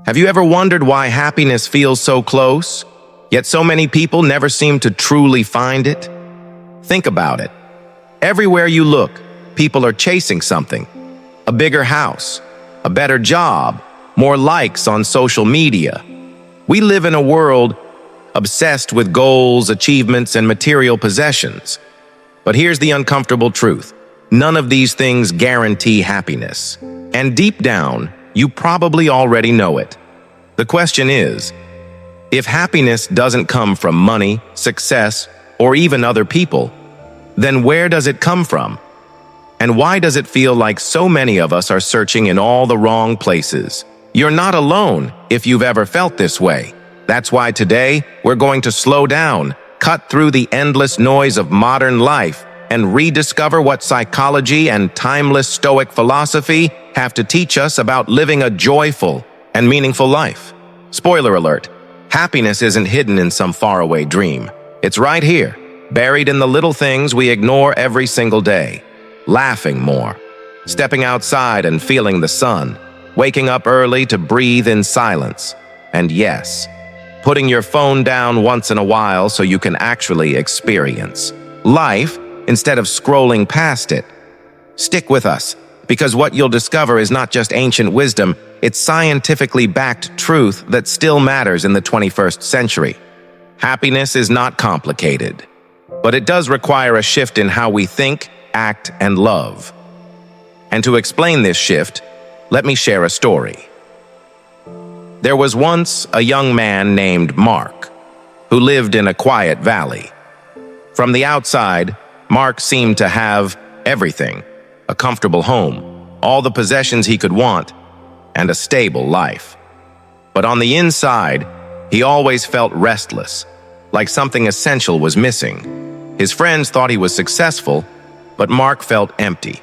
Have you ever wondered why happiness feels so close, yet so many people never seem to truly find it? Think about it. Everywhere you look, people are chasing something. A bigger house, a better job, more likes on social media. We live in a world obsessed with goals, achievements, and material possessions. But here's the uncomfortable truth. None of these things guarantee happiness. And deep down, you probably already know it. The question is, if happiness doesn't come from money, success, or even other people, then where does it come from? And why does it feel like so many of us are searching in all the wrong places? You're not alone if you've ever felt this way. That's why today we're going to slow down, cut through the endless noise of modern life, and rediscover what psychology and timeless Stoic philosophy have to teach us about living a joyful and meaningful life. Spoiler alert, happiness isn't hidden in some faraway dream. It's right here, buried in the little things we ignore every single day. Laughing more, stepping outside and feeling the sun, waking up early to breathe in silence, and yes, putting your phone down once in a while so you can actually experience life instead of scrolling past it. Stick with us, because what you'll discover is not just ancient wisdom, it's scientifically backed truth that still matters in the 21st century. Happiness is not complicated, but it does require a shift in how we think, act, and love. And to explain this shift, let me share a story. There was once a young man named Mark, who lived in a quiet valley. From the outside, Mark seemed to have everything: a comfortable home, all the possessions he could want, and a stable life. But on the inside, he always felt restless, like something essential was missing. His friends thought he was successful, but Mark felt empty.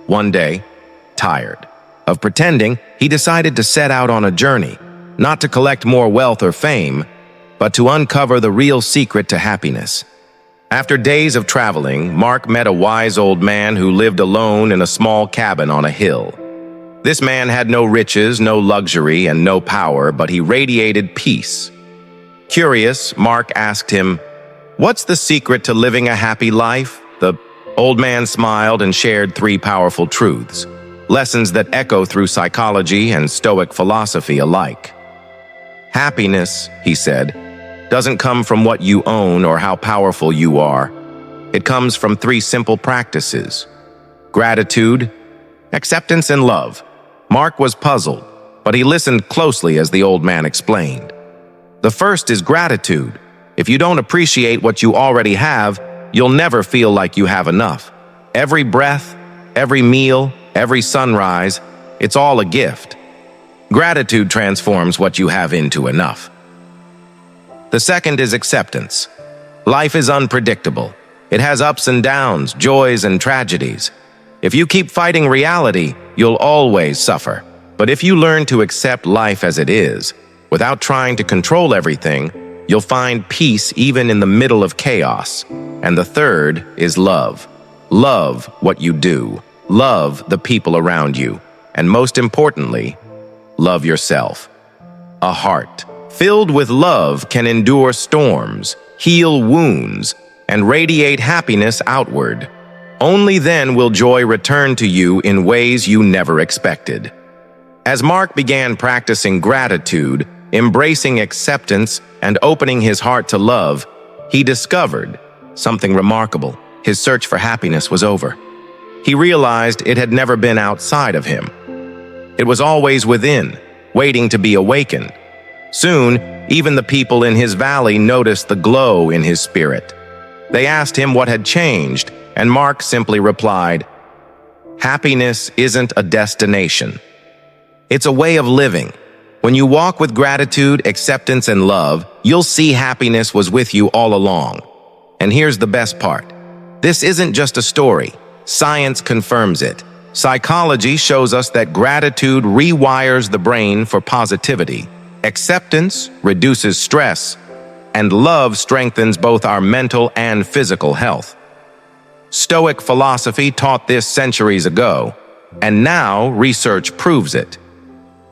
One day, tired of pretending, he decided to set out on a journey, not to collect more wealth or fame, but to uncover the real secret to happiness. After days of traveling, Mark met a wise old man who lived alone in a small cabin on a hill. This man had no riches, no luxury, and no power, but he radiated peace. Curious, Mark asked him, "What's the secret to living a happy life?" The old man smiled and shared 3 powerful truths, lessons that echo through psychology and Stoic philosophy alike. Happiness, he said, doesn't come from what you own or how powerful you are. It comes from 3 simple practices: gratitude, acceptance, and love. Mark was puzzled, but he listened closely as the old man explained. The first is gratitude. If you don't appreciate what you already have, you'll never feel like you have enough. Every breath, every meal, every sunrise, it's all a gift. Gratitude transforms what you have into enough. The second is acceptance. Life is unpredictable. It has ups and downs, joys and tragedies. If you keep fighting reality, you'll always suffer. But if you learn to accept life as it is, without trying to control everything, you'll find peace even in the middle of chaos. And the third is love. Love what you do. Love the people around you. And most importantly, love yourself. A heart filled with love can endure storms, heal wounds, and radiate happiness outward. Only then will joy return to you in ways you never expected. As Mark began practicing gratitude, embracing acceptance, and opening his heart to love, he discovered something remarkable. His search for happiness was over. He realized it had never been outside of him. It was always within, waiting to be awakened. Soon, even the people in his valley noticed the glow in his spirit. They asked him what had changed, and Mark simply replied, "Happiness isn't a destination. It's a way of living. When you walk with gratitude, acceptance, and love, you'll see happiness was with you all along." And here's the best part. This isn't just a story. Science confirms it. Psychology shows us that gratitude rewires the brain for positivity. Acceptance reduces stress, and love strengthens both our mental and physical health. Stoic philosophy taught this centuries ago, and now research proves it.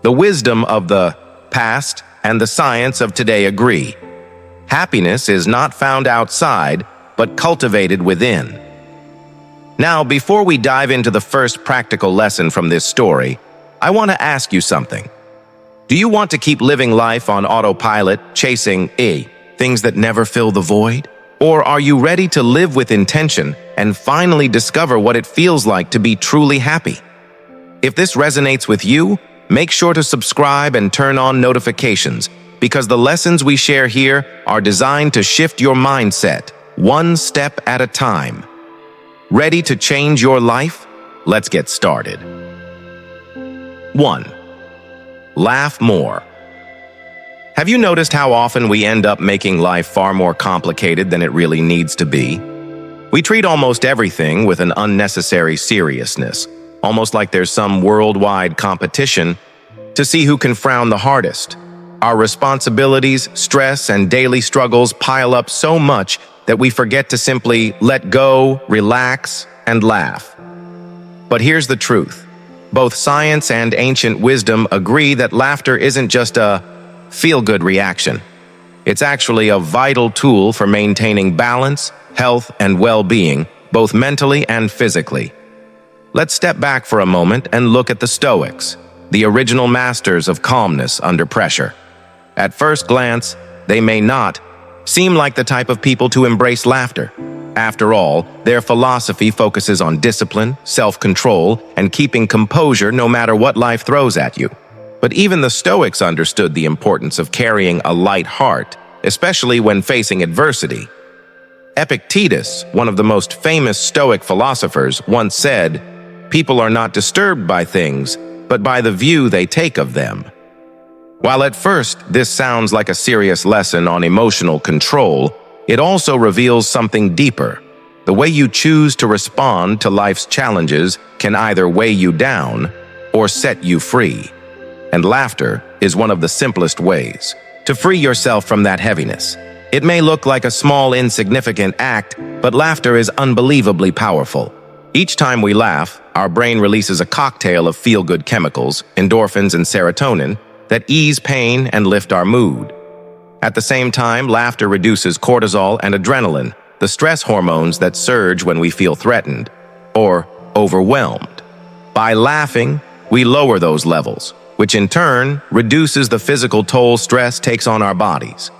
The wisdom of the past, and the science of today agree. Happiness is not found outside, but cultivated within. Now, before we dive into the first practical lesson from this story, I want to ask you something. Do you want to keep living life on autopilot, chasing things that never fill the void? Or are you ready to live with intention and finally discover what it feels like to be truly happy? If this resonates with you, make sure to subscribe and turn on notifications, because the lessons we share here are designed to shift your mindset, one step at a time. Ready to change your life? Let's get started. 1. Laugh more. Have you noticed how often we end up making life far more complicated than it really needs to be? We treat almost everything with an unnecessary seriousness, almost like there's some worldwide competition to see who can frown the hardest. Our responsibilities, stress, and daily struggles pile up so much that we forget to simply let go, relax, and laugh. But here's the truth. Both science and ancient wisdom agree that laughter isn't just a feel-good reaction. It's actually a vital tool for maintaining balance, health, and well-being, both mentally and physically. Let's step back for a moment and look at the Stoics, the original masters of calmness under pressure. At first glance, they may not seem like the type of people to embrace laughter. After all, their philosophy focuses on discipline, self-control, and keeping composure no matter what life throws at you. But even the Stoics understood the importance of carrying a light heart, especially when facing adversity. Epictetus, one of the most famous Stoic philosophers, once said, "People are not disturbed by things, but by the view they take of them." While at first this sounds like a serious lesson on emotional control, it also reveals something deeper. The way you choose to respond to life's challenges can either weigh you down or set you free. And laughter is one of the simplest ways to free yourself from that heaviness. It may look like a small, insignificant act, but laughter is unbelievably powerful. Each time we laugh, our brain releases a cocktail of feel-good chemicals, endorphins and serotonin, that ease pain and lift our mood. At the same time, laughter reduces cortisol and adrenaline, the stress hormones that surge when we feel threatened or overwhelmed. By laughing, we lower those levels, which in turn reduces the physical toll stress takes on our bodies.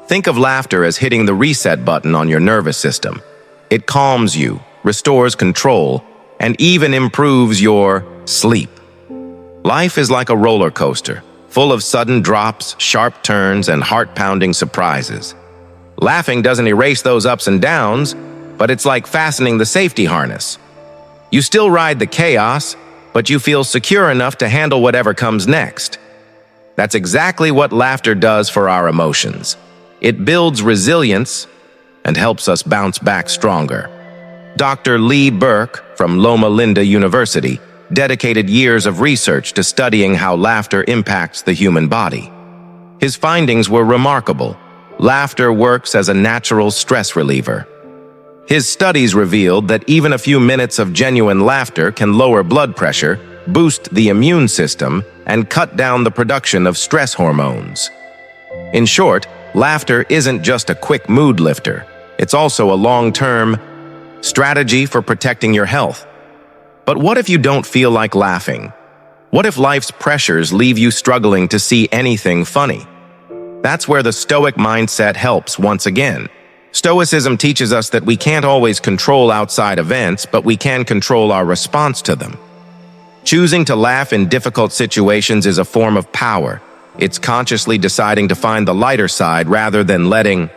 Think of laughter as hitting the reset button on your nervous system. It calms you, restores control, and even improves your sleep. Life is like a roller coaster, full of sudden drops, sharp turns, and heart-pounding surprises. Laughing doesn't erase those ups and downs, but it's like fastening the safety harness. You still ride the chaos, but you feel secure enough to handle whatever comes next. That's exactly what laughter does for our emotions. It builds resilience and helps us bounce back stronger. Dr. Lee Burke from Loma Linda University dedicated years of research to studying how laughter impacts the human body. His findings were remarkable. Laughter works as a natural stress reliever. His studies revealed that even a few minutes of genuine laughter can lower blood pressure, boost the immune system, and cut down the production of stress hormones. In short, laughter isn't just a quick mood lifter. It's also a long-term strategy for protecting your health. But what if you don't feel like laughing? What if life's pressures leave you struggling to see anything funny? That's where the Stoic mindset helps once again. Stoicism teaches us that we can't always control outside events, but we can control our response to them. Choosing to laugh in difficult situations is a form of power. It's consciously deciding to find the lighter side rather than letting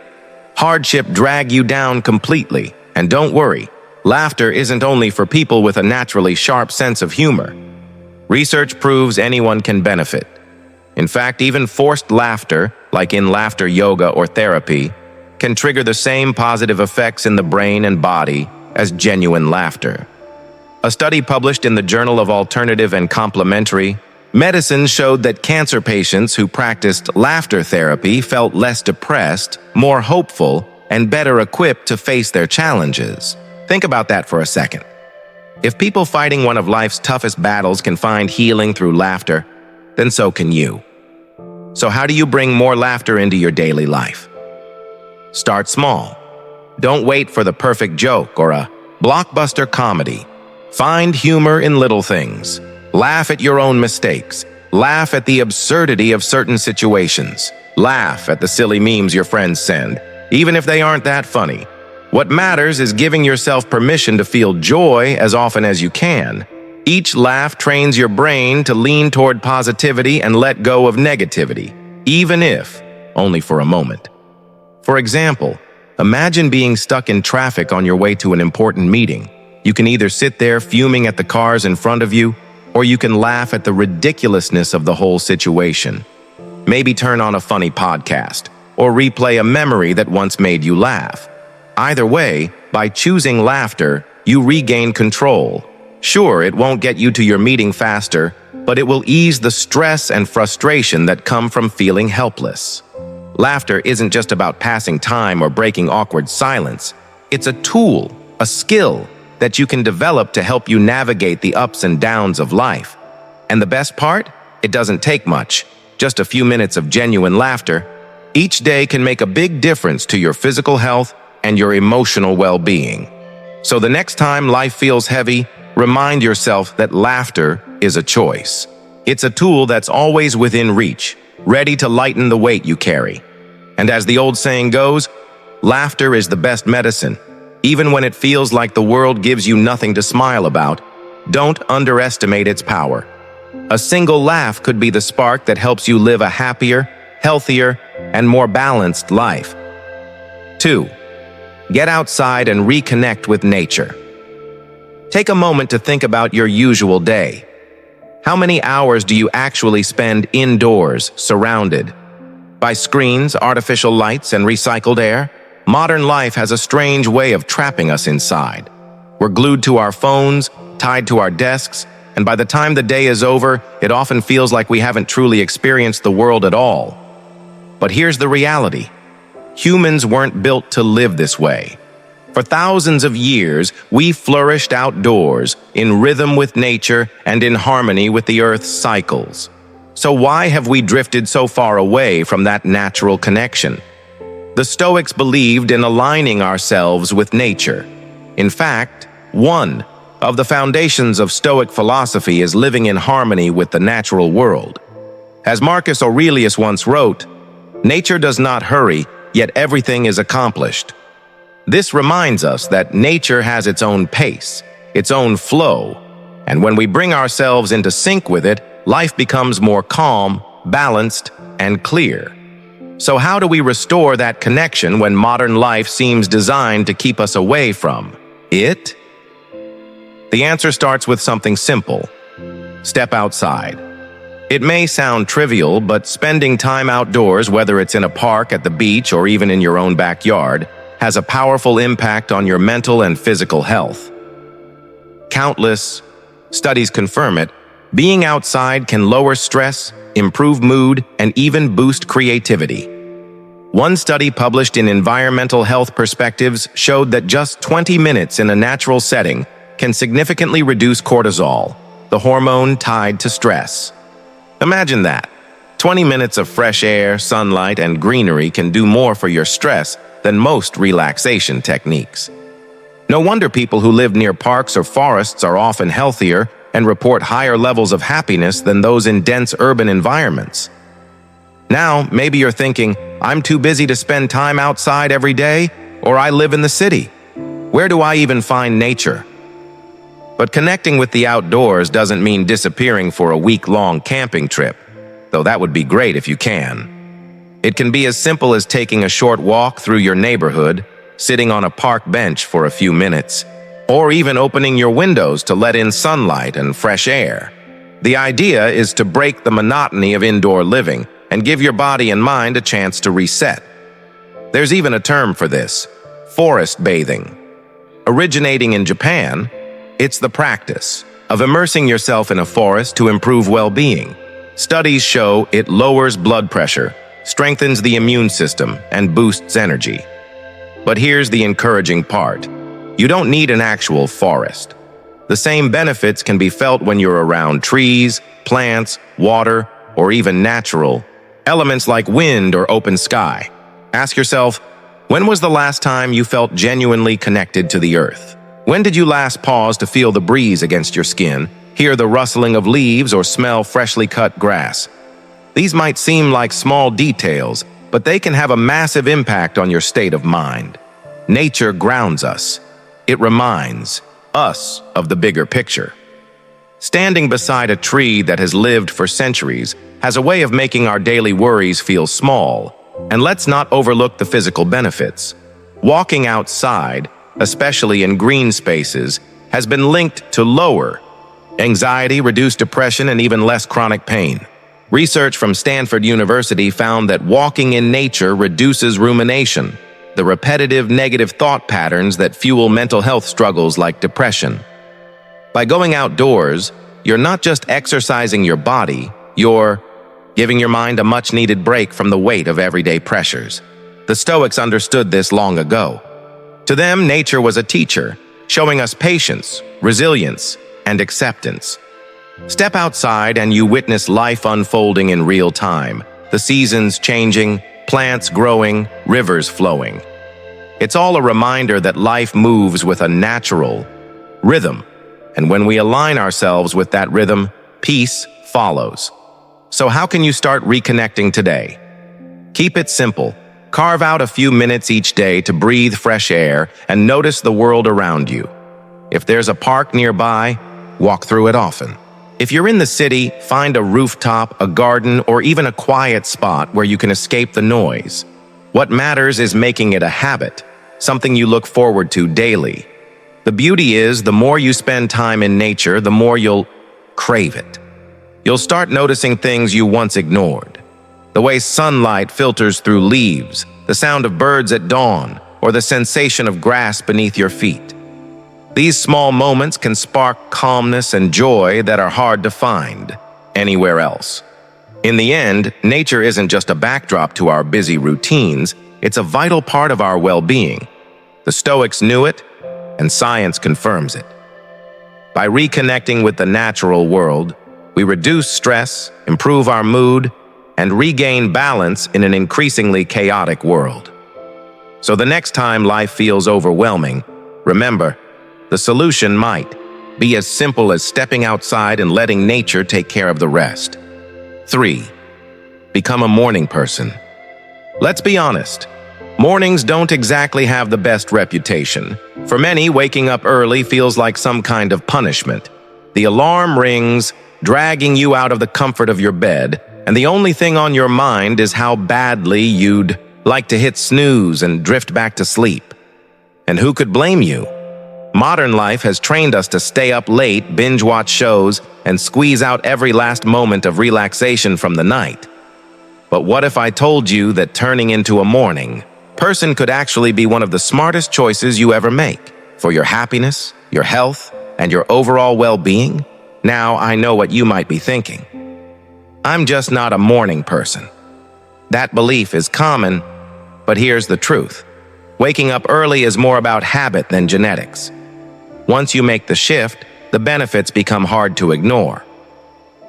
hardship drag you down completely. And don't worry, laughter isn't only for people with a naturally sharp sense of humor. Research proves anyone can benefit. In fact, even forced laughter, like in laughter yoga or therapy, can trigger the same positive effects in the brain and body as genuine laughter. A study published in the Journal of Alternative and Complementary Medicine showed that cancer patients who practiced laughter therapy felt less depressed, more hopeful, and better equipped to face their challenges. Think about that for a second. If people fighting one of life's toughest battles can find healing through laughter, then so can you. So how do you bring more laughter into your daily life? Start small. Don't wait for the perfect joke or a blockbuster comedy. Find humor in little things. Laugh at your own mistakes. Laugh at the absurdity of certain situations. Laugh at the silly memes your friends send, even if they aren't that funny. What matters is giving yourself permission to feel joy as often as you can. Each laugh trains your brain to lean toward positivity and let go of negativity, even if only for a moment. For example, imagine being stuck in traffic on your way to an important meeting. You can either sit there fuming at the cars in front of you, or you can laugh at the ridiculousness of the whole situation. Maybe turn on a funny podcast, or replay a memory that once made you laugh. Either way, by choosing laughter, you regain control. Sure, it won't get you to your meeting faster, but it will ease the stress and frustration that come from feeling helpless. Laughter isn't just about passing time or breaking awkward silence. It's a tool, a skill, that you can develop to help you navigate the ups and downs of life. And the best part? It doesn't take much. Just a few minutes of genuine laughter. Each day can make a big difference to your physical health and your emotional well-being. So the next time life feels heavy, remind yourself that laughter is a choice. It's a tool that's always within reach, ready to lighten the weight you carry. And as the old saying goes, laughter is the best medicine. Even when it feels like the world gives you nothing to smile about, don't underestimate its power. A single laugh could be the spark that helps you live a happier, healthier, and more balanced life. 2. Get outside and reconnect with nature. Take a moment to think about your usual day. How many hours do you actually spend indoors, surrounded by screens, artificial lights, and recycled air? Modern life has a strange way of trapping us inside. We're glued to our phones, tied to our desks, and by the time the day is over, it often feels like we haven't truly experienced the world at all. But here's the reality. Humans weren't built to live this way. For thousands of years, we flourished outdoors, in rhythm with nature and in harmony with the Earth's cycles. So why have we drifted so far away from that natural connection? The Stoics believed in aligning ourselves with nature. In fact, one of the foundations of Stoic philosophy is living in harmony with the natural world. As Marcus Aurelius once wrote, "Nature does not hurry, yet everything is accomplished." This reminds us that nature has its own pace, its own flow, and when we bring ourselves into sync with it, life becomes more calm, balanced, and clear. So how do we restore that connection when modern life seems designed to keep us away from it? The answer starts with something simple. Step outside. It may sound trivial, but spending time outdoors, whether it's in a park, at the beach, or even in your own backyard, has a powerful impact on your mental and physical health. Countless studies confirm it. Being outside can lower stress, improve mood, and even boost creativity. One study published in Environmental Health Perspectives showed that just 20 minutes in a natural setting can significantly reduce cortisol, the hormone tied to stress. Imagine that. 20 minutes of fresh air, sunlight, and greenery can do more for your stress than most relaxation techniques. No wonder people who live near parks or forests are often healthier and report higher levels of happiness than those in dense urban environments. Now, maybe you're thinking, I'm too busy to spend time outside every day, or I live in the city. Where do I even find nature? But connecting with the outdoors doesn't mean disappearing for a week-long camping trip, though that would be great if you can. It can be as simple as taking a short walk through your neighborhood, sitting on a park bench for a few minutes, or even opening your windows to let in sunlight and fresh air. The idea is to break the monotony of indoor living and give your body and mind a chance to reset. There's even a term for this: forest bathing. Originating in Japan, it's the practice of immersing yourself in a forest to improve well-being. Studies show it lowers blood pressure, strengthens the immune system, and boosts energy. But here's the encouraging part. You don't need an actual forest. The same benefits can be felt when you're around trees, plants, water, or even natural Elements like wind or open sky. Ask yourself, when was the last time you felt genuinely connected to the earth? When did you last pause to feel the breeze against your skin, hear the rustling of leaves, or smell freshly cut grass? These might seem like small details, but they can have a massive impact on your state of mind. Nature grounds us. It reminds us of the bigger picture. Standing beside a tree that has lived for centuries has a way of making our daily worries feel small. And let's not overlook the physical benefits. Walking outside, especially in green spaces, has been linked to lower anxiety, reduced depression, and even less chronic pain. Research from Stanford University found that walking in nature reduces rumination, the repetitive negative thought patterns that fuel mental health struggles like depression. By going outdoors, you're not just exercising your body, you're giving your mind a much-needed break from the weight of everyday pressures. The Stoics understood this long ago. To them, nature was a teacher, showing us patience, resilience, and acceptance. Step outside and you witness life unfolding in real time, the seasons changing, plants growing, rivers flowing. It's all a reminder that life moves with a natural rhythm, and when we align ourselves with that rhythm, peace follows. So how can you start reconnecting today? Keep it simple. Carve out a few minutes each day to breathe fresh air and notice the world around you. If there's a park nearby, walk through it often. If you're in the city, find a rooftop, a garden, or even a quiet spot where you can escape the noise. What matters is making it a habit, something you look forward to daily. The beauty is, the more you spend time in nature, the more you'll crave it. You'll start noticing things you once ignored. The way sunlight filters through leaves, the sound of birds at dawn, or the sensation of grass beneath your feet. These small moments can spark calmness and joy that are hard to find anywhere else. In the end, nature isn't just a backdrop to our busy routines, it's a vital part of our well-being. The Stoics knew it, and science confirms it. By reconnecting with the natural world, we reduce stress, improve our mood, and regain balance in an increasingly chaotic world. So the next time life feels overwhelming, remember, the solution might be as simple as stepping outside and letting nature take care of the rest. 3. Become a morning person. Let's be honest. Mornings don't exactly have the best reputation. For many, waking up early feels like some kind of punishment. The alarm rings, dragging you out of the comfort of your bed, and the only thing on your mind is how badly you'd like to hit snooze and drift back to sleep. And who could blame you? Modern life has trained us to stay up late, binge-watch shows, and squeeze out every last moment of relaxation from the night. But what if I told you that turning into a morning person could actually be one of the smartest choices you ever make for your happiness, your health, and your overall well-being? Now I know what you might be thinking. I'm just not a morning person. That belief is common, but here's the truth. Waking up early is more about habit than genetics. Once you make the shift, the benefits become hard to ignore.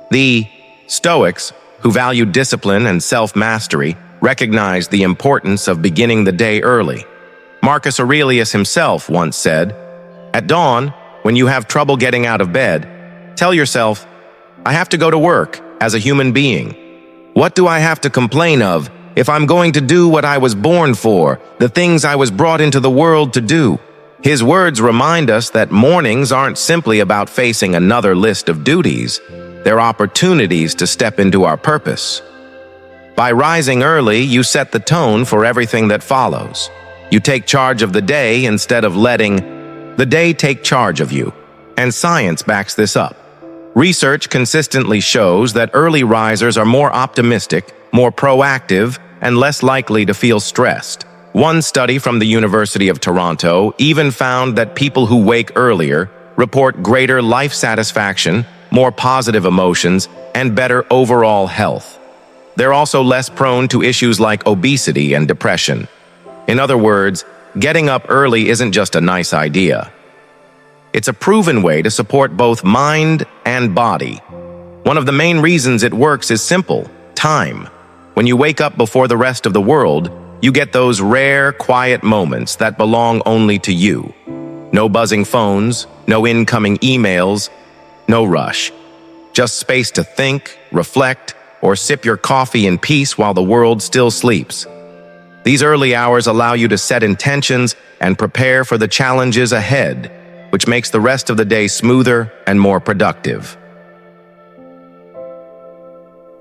The Stoics, who valued discipline and self-mastery, recognized the importance of beginning the day early. Marcus Aurelius himself once said, "At dawn, when you have trouble getting out of bed, tell yourself, I have to go to work as a human being. What do I have to complain of if I'm going to do what I was born for, the things I was brought into the world to do?" His words remind us that mornings aren't simply about facing another list of duties. They're opportunities to step into our purpose. By rising early, you set the tone for everything that follows. You take charge of the day instead of letting the day take charge of you. And science backs this up. Research consistently shows that early risers are more optimistic, more proactive, and less likely to feel stressed. One study from the University of Toronto even found that people who wake earlier report greater life satisfaction, more positive emotions, and better overall health. They're also less prone to issues like obesity and depression. In other words, getting up early isn't just a nice idea. It's a proven way to support both mind and body. One of the main reasons it works is simple: time. When you wake up before the rest of the world, you get those rare, quiet moments that belong only to you. No buzzing phones, no incoming emails, no rush. Just space to think, reflect, or sip your coffee in peace while the world still sleeps. These early hours allow you to set intentions and prepare for the challenges ahead, which makes the rest of the day smoother and more productive.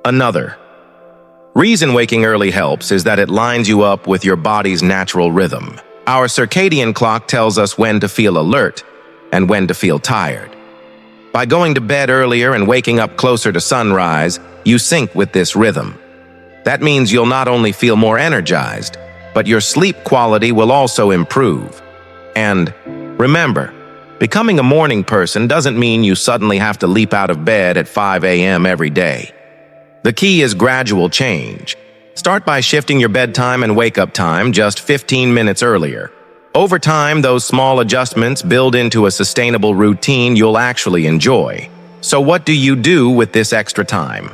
Another reason waking early helps is that it lines you up with your body's natural rhythm. Our circadian clock tells us when to feel alert and when to feel tired. By going to bed earlier and waking up closer to sunrise, you sync with this rhythm. That means you'll not only feel more energized, but your sleep quality will also improve. And remember, becoming a morning person doesn't mean you suddenly have to leap out of bed at 5 a.m. every day. The key is gradual change. Start by shifting your bedtime and wake-up time just 15 minutes earlier. Over time, those small adjustments build into a sustainable routine you'll actually enjoy. So what do you do with this extra time?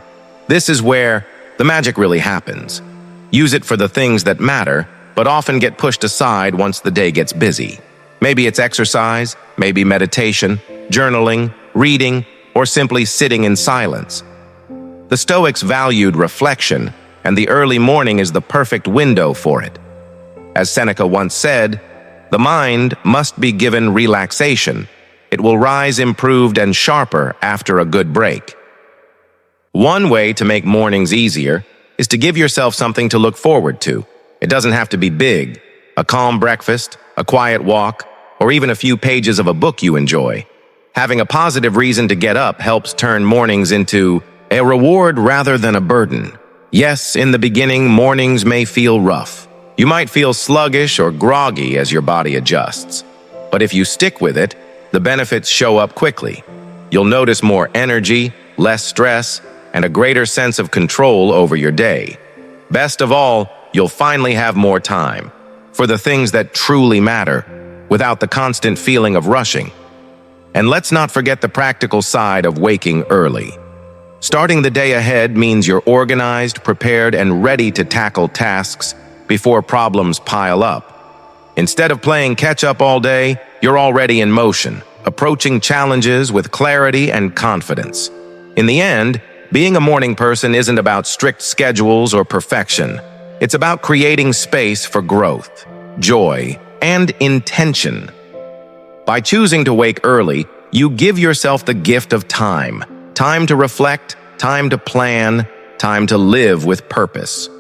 This is where the magic really happens. Use it for the things that matter, but often get pushed aside once the day gets busy. Maybe it's exercise, maybe meditation, journaling, reading, or simply sitting in silence. The Stoics valued reflection, and the early morning is the perfect window for it. As Seneca once said, "The mind must be given relaxation. It will rise improved and sharper after a good break." One way to make mornings easier is to give yourself something to look forward to. It doesn't have to be big. A calm breakfast, a quiet walk, or even a few pages of a book you enjoy. Having a positive reason to get up helps turn mornings into a reward rather than a burden. Yes, in the beginning, mornings may feel rough. You might feel sluggish or groggy as your body adjusts. But if you stick with it, the benefits show up quickly. You'll notice more energy, less stress, and a greater sense of control over your day. Best of all, you'll finally have more time for the things that truly matter without the constant feeling of rushing. And let's not forget the practical side of waking early. Starting the day ahead means you're organized, prepared, and ready to tackle tasks before problems pile up. Instead of playing catch-up all day, you're already in motion, approaching challenges with clarity and confidence. In the end, being a morning person isn't about strict schedules or perfection. It's about creating space for growth, joy, and intention. By choosing to wake early, you give yourself the gift of time. Time to reflect, time to plan, time to live with purpose.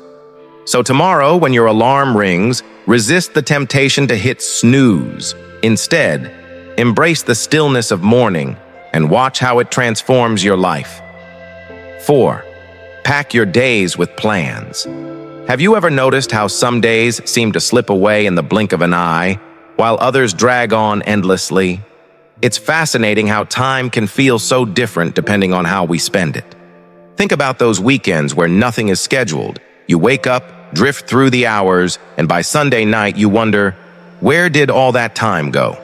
So tomorrow, when your alarm rings, resist the temptation to hit snooze. Instead, embrace the stillness of morning and watch how it transforms your life. 4. Pack your days with plans. Have you ever noticed how some days seem to slip away in the blink of an eye, while others drag on endlessly? It's fascinating how time can feel so different depending on how we spend it. Think about those weekends where nothing is scheduled. You wake up, drift through the hours, and by Sunday night you wonder, where did all that time go?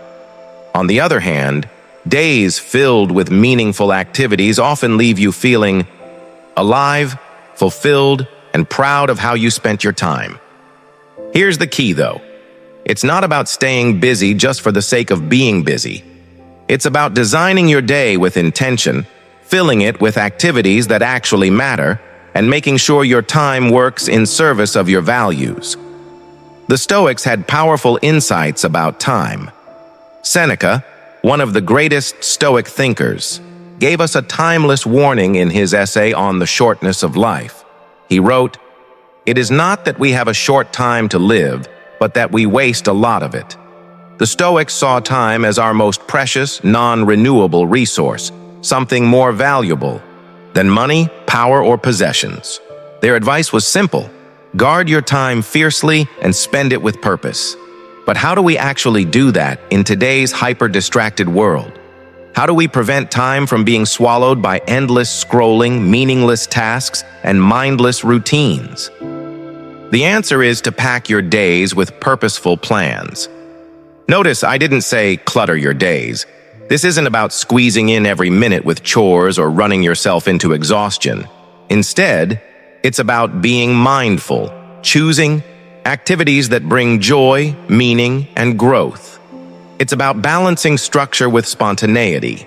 On the other hand, days filled with meaningful activities often leave you feeling alive, fulfilled, and proud of how you spent your time. Here's the key, though. It's not about staying busy just for the sake of being busy. It's about designing your day with intention, filling it with activities that actually matter, and making sure your time works in service of your values. The Stoics had powerful insights about time. Seneca, one of the greatest Stoic thinkers, gave us a timeless warning in his essay on the shortness of life. He wrote, "It is not that we have a short time to live, but that we waste a lot of it." The Stoics saw time as our most precious, non-renewable resource, something more valuable than money, power, or possessions. Their advice was simple: guard your time fiercely and spend it with purpose. But how do we actually do that in today's hyper-distracted world? How do we prevent time from being swallowed by endless scrolling, meaningless tasks, and mindless routines? The answer is to pack your days with purposeful plans. Notice I didn't say clutter your days. This isn't about squeezing in every minute with chores or running yourself into exhaustion. Instead, It's about being mindful, choosing activities that bring joy, meaning, and growth. It's about balancing structure with spontaneity.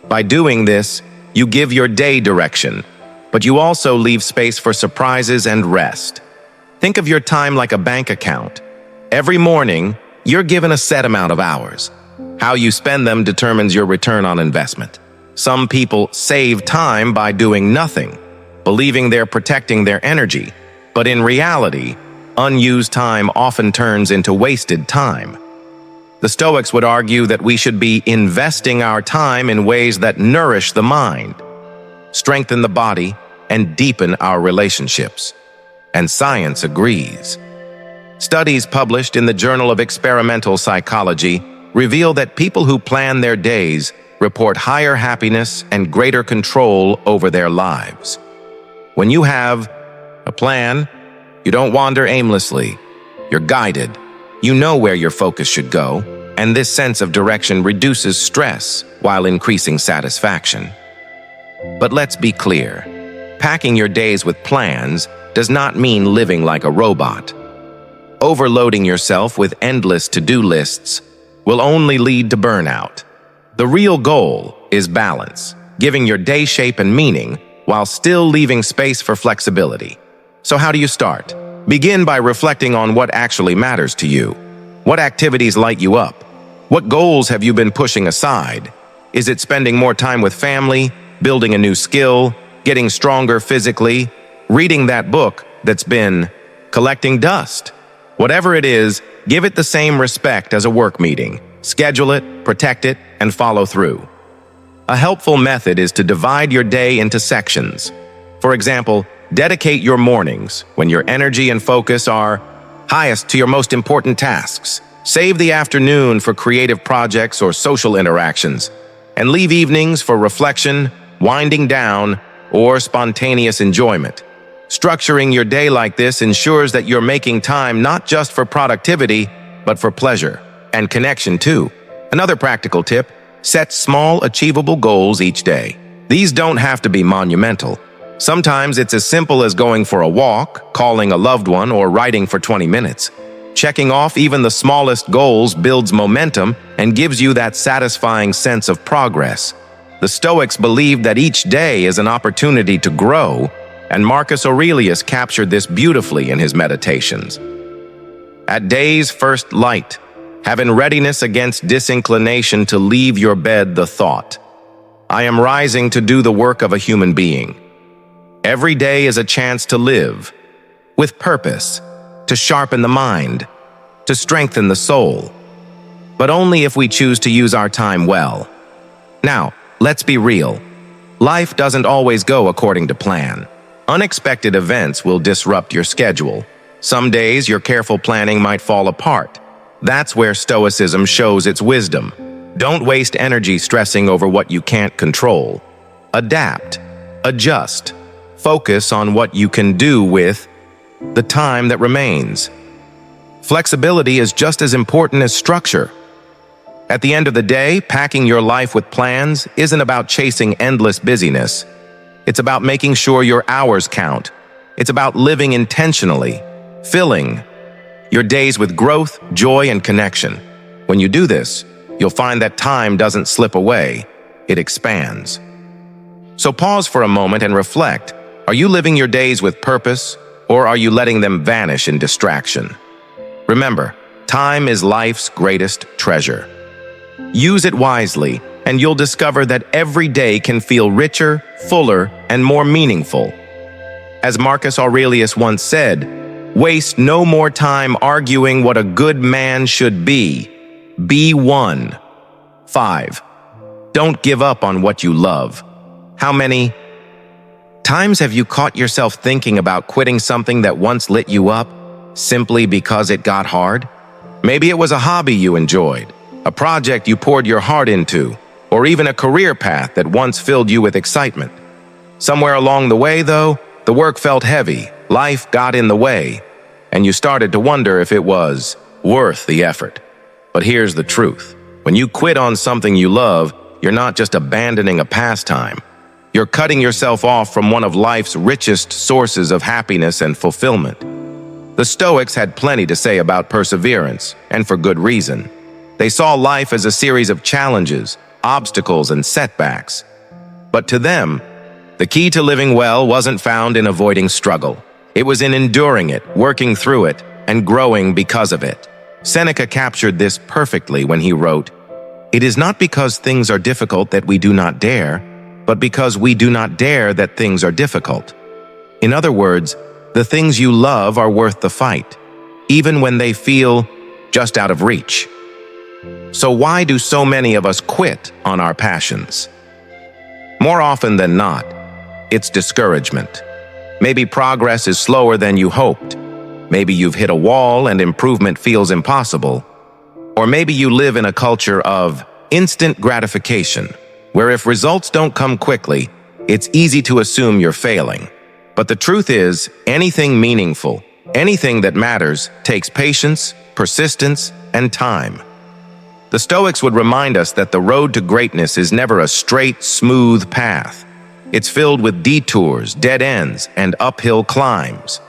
By doing this, you give your day direction, but you also leave space for surprises and rest. Think of your time like a bank account. Every morning, you're given a set amount of hours. How you spend them determines your return on investment. Some people save time by doing nothing, believing they're protecting their energy, but in reality, unused time often turns into wasted time. The Stoics would argue that we should be investing our time in ways that nourish the mind, strengthen the body, and deepen our relationships. And science agrees. Studies published in the Journal of Experimental Psychology reveal that people who plan their days report higher happiness and greater control over their lives. When you have a plan, you don't wander aimlessly. You're guided. You know where your focus should go, and this sense of direction reduces stress while increasing satisfaction. But let's be clear. Packing your days with plans does not mean living like a robot. Overloading yourself with endless to-do lists will only lead to burnout. The real goal is balance, giving your day shape and meaning while still leaving space for flexibility. So how do you start? Begin by reflecting on what actually matters to you. What activities light you up? What goals have you been pushing aside? Is it spending more time with family, building a new skill, getting stronger physically, reading that book that's been collecting dust? Whatever it is, give it the same respect as a work meeting. Schedule it, protect it, and follow through. A helpful method is to divide your day into sections. For example, dedicate your mornings, when your energy and focus are highest, to your most important tasks. Save the afternoon for creative projects or social interactions, and leave evenings for reflection, winding down, or spontaneous enjoyment. Structuring your day like this ensures that you're making time not just for productivity, but for pleasure and connection too. Another practical tip: set small, achievable goals each day. These don't have to be monumental. Sometimes it's as simple as going for a walk, calling a loved one, or writing for 20 minutes. Checking off even the smallest goals builds momentum and gives you that satisfying sense of progress. The Stoics believed that each day is an opportunity to grow, and Marcus Aurelius captured this beautifully in his Meditations. At day's first light, have in readiness against disinclination to leave your bed the thought, I am rising to do the work of a human being. Every day is a chance to live with purpose, to sharpen the mind, to strengthen the soul, but only if we choose to use our time well. Now, let's be real. Life doesn't always go according to plan. Unexpected events will disrupt your schedule. Some days, your careful planning might fall apart. That's where Stoicism shows its wisdom. Don't waste energy stressing over what you can't control. Adapt, adjust, focus on what you can do with the time that remains. Flexibility is just as important as structure. At the end of the day, packing your life with plans isn't about chasing endless busyness. It's about making sure your hours count. It's about living intentionally, filling your days with growth, joy, and connection. When you do this, you'll find that time doesn't slip away, it expands. So pause for a moment and reflect. Are you living your days with purpose, or are you letting them vanish in distraction? Remember, time is life's greatest treasure. Use it wisely, and you'll discover that every day can feel richer, fuller, and more meaningful. As Marcus Aurelius once said, waste no more time arguing what a good man should be. Be one. 5. Don't give up on what you love. How many times have you caught yourself thinking about quitting something that once lit you up, simply because it got hard? Maybe it was a hobby you enjoyed, a project you poured your heart into, or even a career path that once filled you with excitement. Somewhere along the way, though, the work felt heavy, life got in the way, and you started to wonder if it was worth the effort. But here's the truth. When you quit on something you love, you're not just abandoning a pastime. you're cutting yourself off from one of life's richest sources of happiness and fulfillment. The Stoics had plenty to say about perseverance, and for good reason. They saw life as a series of challenges, obstacles, and setbacks. But to them, the key to living well wasn't found in avoiding struggle. It was in enduring it, working through it, and growing because of it. Seneca captured this perfectly when he wrote, "It is not because things are difficult that we do not dare, but because we do not dare that things are difficult." In other words, the things you love are worth the fight, even when they feel just out of reach. So why do so many of us quit on our passions? More often than not, it's discouragement. Maybe progress is slower than you hoped. Maybe you've hit a wall and improvement feels impossible. Or maybe you live in a culture of instant gratification, where if results don't come quickly, it's easy to assume you're failing. But the truth is, anything meaningful, anything that matters, takes patience, persistence, and time. The Stoics would remind us that the road to greatness is never a straight, smooth path. It's filled with detours, dead ends, and uphill climbs.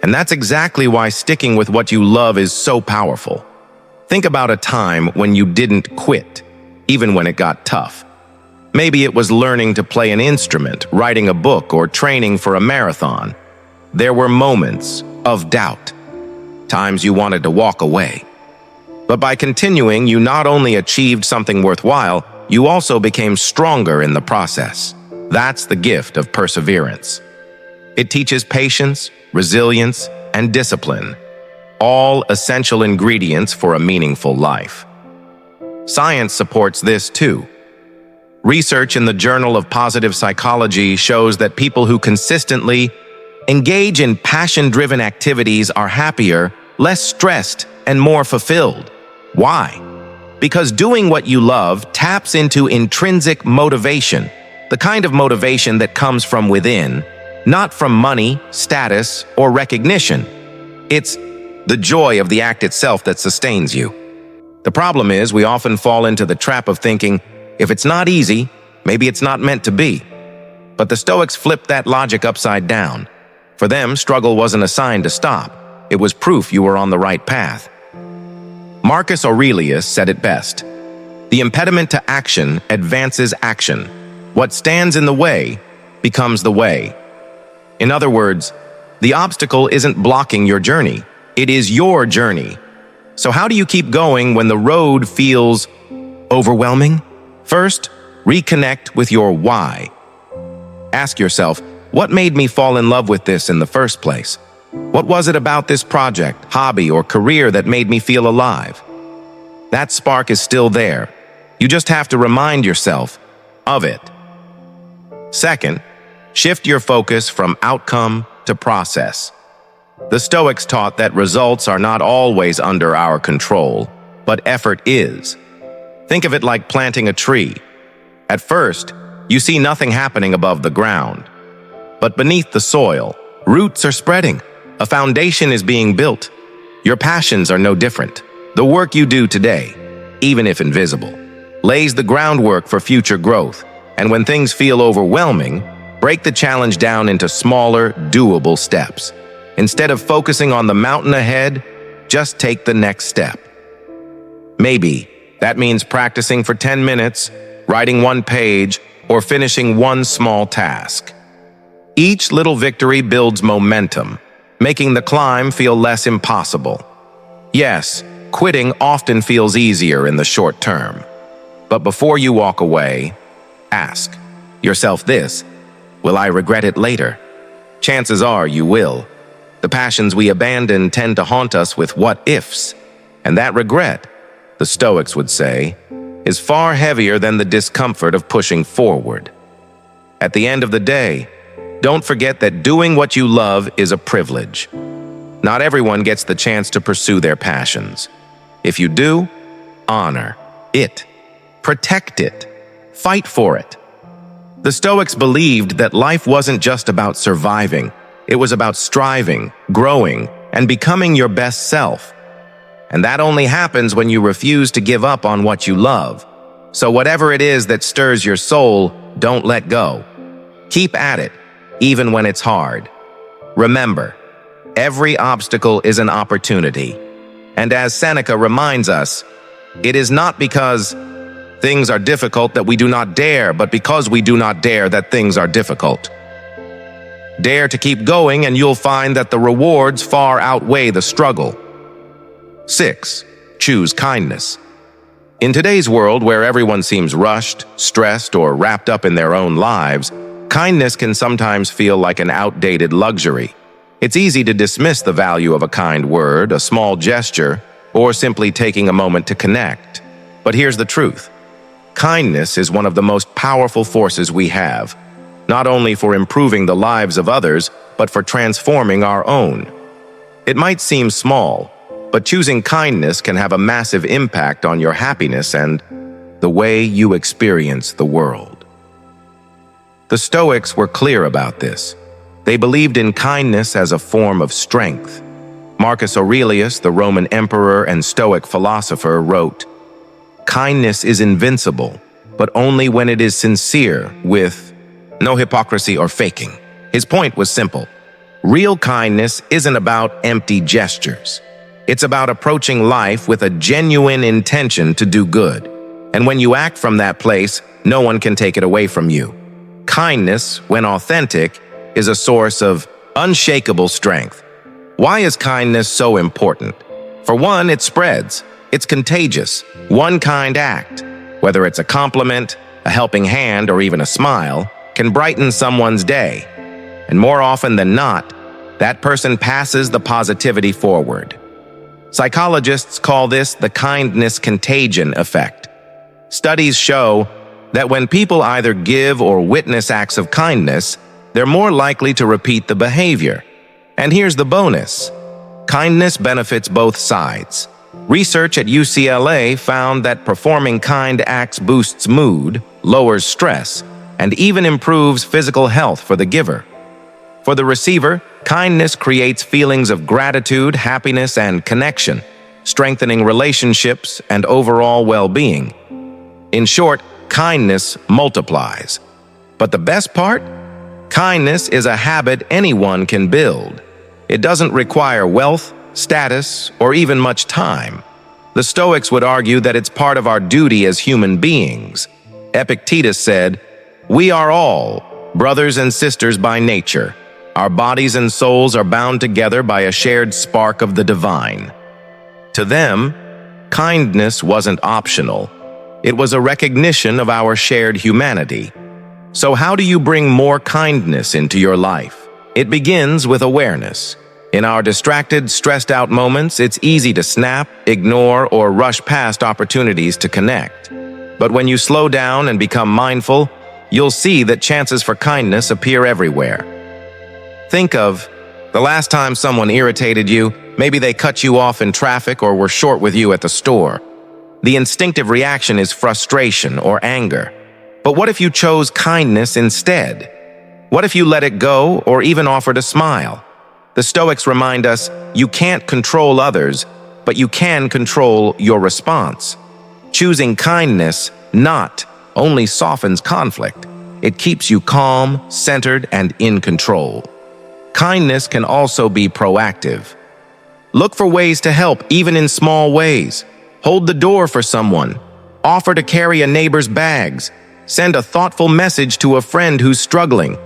And that's exactly why sticking with what you love is so powerful. Think about a time when you didn't quit, even when it got tough. Maybe it was learning to play an instrument, writing a book, or training for a marathon. There were moments of doubt, times you wanted to walk away. But by continuing, you not only achieved something worthwhile, you also became stronger in the process. That's the gift of perseverance. It teaches patience, resilience, and discipline, all essential ingredients for a meaningful life. Science supports this too. Research in the Journal of Positive Psychology shows that people who consistently engage in passion-driven activities are happier, less stressed, and more fulfilled. Why? Because doing what you love taps into intrinsic motivation, the kind of motivation that comes from within, not from money, status, or recognition. It's the joy of the act itself that sustains you. The problem is we often fall into the trap of thinking, if it's not easy, maybe it's not meant to be. But the Stoics flipped that logic upside down. For them, struggle wasn't a sign to stop. It was proof you were on the right path. Marcus Aurelius said it best. The impediment to action advances action. What stands in the way becomes the way. In other words, the obstacle isn't blocking your journey. It is your journey. So how do you keep going when the road feels overwhelming? First, reconnect with your why. Ask yourself, what made me fall in love with this in the first place? What was it about this project, hobby, or career that made me feel alive? That spark is still there. You just have to remind yourself of it. Second, shift your focus from outcome to process. The Stoics taught that results are not always under our control, but effort is. Think of it like planting a tree. At first, you see nothing happening above the ground. But beneath the soil, roots are spreading. A foundation is being built. Your passions are no different. The work you do today, even if invisible, lays the groundwork for future growth. And when things feel overwhelming, break the challenge down into smaller, doable steps. Instead of focusing on the mountain ahead, just take the next step. Maybe that means practicing for 10 minutes, writing one page, or finishing one small task. Each little victory builds momentum, making the climb feel less impossible. Yes, quitting often feels easier in the short term. But before you walk away, ask yourself this: will I regret it later? Chances are you will. The passions we abandon tend to haunt us with what-ifs, and that regret, the Stoics would say, is far heavier than the discomfort of pushing forward. At the end of the day, don't forget that doing what you love is a privilege. Not everyone gets the chance to pursue their passions. If you do, honor it, protect it, fight for it. The Stoics believed that life wasn't just about surviving. It was about striving, growing, and becoming your best self. And that only happens when you refuse to give up on what you love. So whatever it is that stirs your soul, don't let go. Keep at it, even when it's hard. Remember, every obstacle is an opportunity. And as Seneca reminds us, it is not because things are difficult that we do not dare, but because we do not dare that things are difficult. Dare to keep going and you'll find that the rewards far outweigh the struggle. 6. Choose kindness. In today's world where everyone seems rushed, stressed, or wrapped up in their own lives, kindness can sometimes feel like an outdated luxury. It's easy to dismiss the value of a kind word, a small gesture, or simply taking a moment to connect. But here's the truth. Kindness is one of the most powerful forces we have, not only for improving the lives of others, but for transforming our own. It might seem small, but choosing kindness can have a massive impact on your happiness and the way you experience the world. The Stoics were clear about this. They believed in kindness as a form of strength. Marcus Aurelius, the Roman emperor and Stoic philosopher, wrote, "Kindness is invincible, but only when it is sincere, with no hypocrisy or faking." His point was simple. Real kindness isn't about empty gestures. It's about approaching life with a genuine intention to do good. And when you act from that place, no one can take it away from you. Kindness, when authentic, is a source of unshakable strength. Why is kindness so important? For one, it spreads. It's contagious. One kind act, whether it's a compliment, a helping hand, or even a smile, can brighten someone's day. And more often than not, that person passes the positivity forward. Psychologists call this the kindness contagion effect. Studies show that when people either give or witness acts of kindness, they're more likely to repeat the behavior. And here's the bonus. Kindness benefits both sides. Research at UCLA found that performing kind acts boosts mood, lowers stress, and even improves physical health for the giver. For the receiver, kindness creates feelings of gratitude, happiness, and connection, strengthening relationships and overall well-being. In short, kindness multiplies. But the best part? Kindness is a habit anyone can build. It doesn't require wealth, status, or even much time. The Stoics would argue that it's part of our duty as human beings. Epictetus said, "We are all brothers and sisters by nature. Our bodies and souls are bound together by a shared spark of the divine." To them, kindness wasn't optional. It was a recognition of our shared humanity. So how do you bring more kindness into your life? It begins with awareness. In our distracted, stressed-out moments, it's easy to snap, ignore, or rush past opportunities to connect. But when you slow down and become mindful, you'll see that chances for kindness appear everywhere. Think of the last time someone irritated you. Maybe they cut you off in traffic or were short with you at the store. The instinctive reaction is frustration or anger. But what if you chose kindness instead? What if you let it go or even offered a smile? The Stoics remind us you can't control others, but you can control your response. Choosing kindness not only softens conflict, it keeps you calm, centered, and in control. Kindness can also be proactive. Look for ways to help, even in small ways. Hold the door for someone. Offer to carry a neighbor's bags. Send a thoughtful message to a friend who's struggling.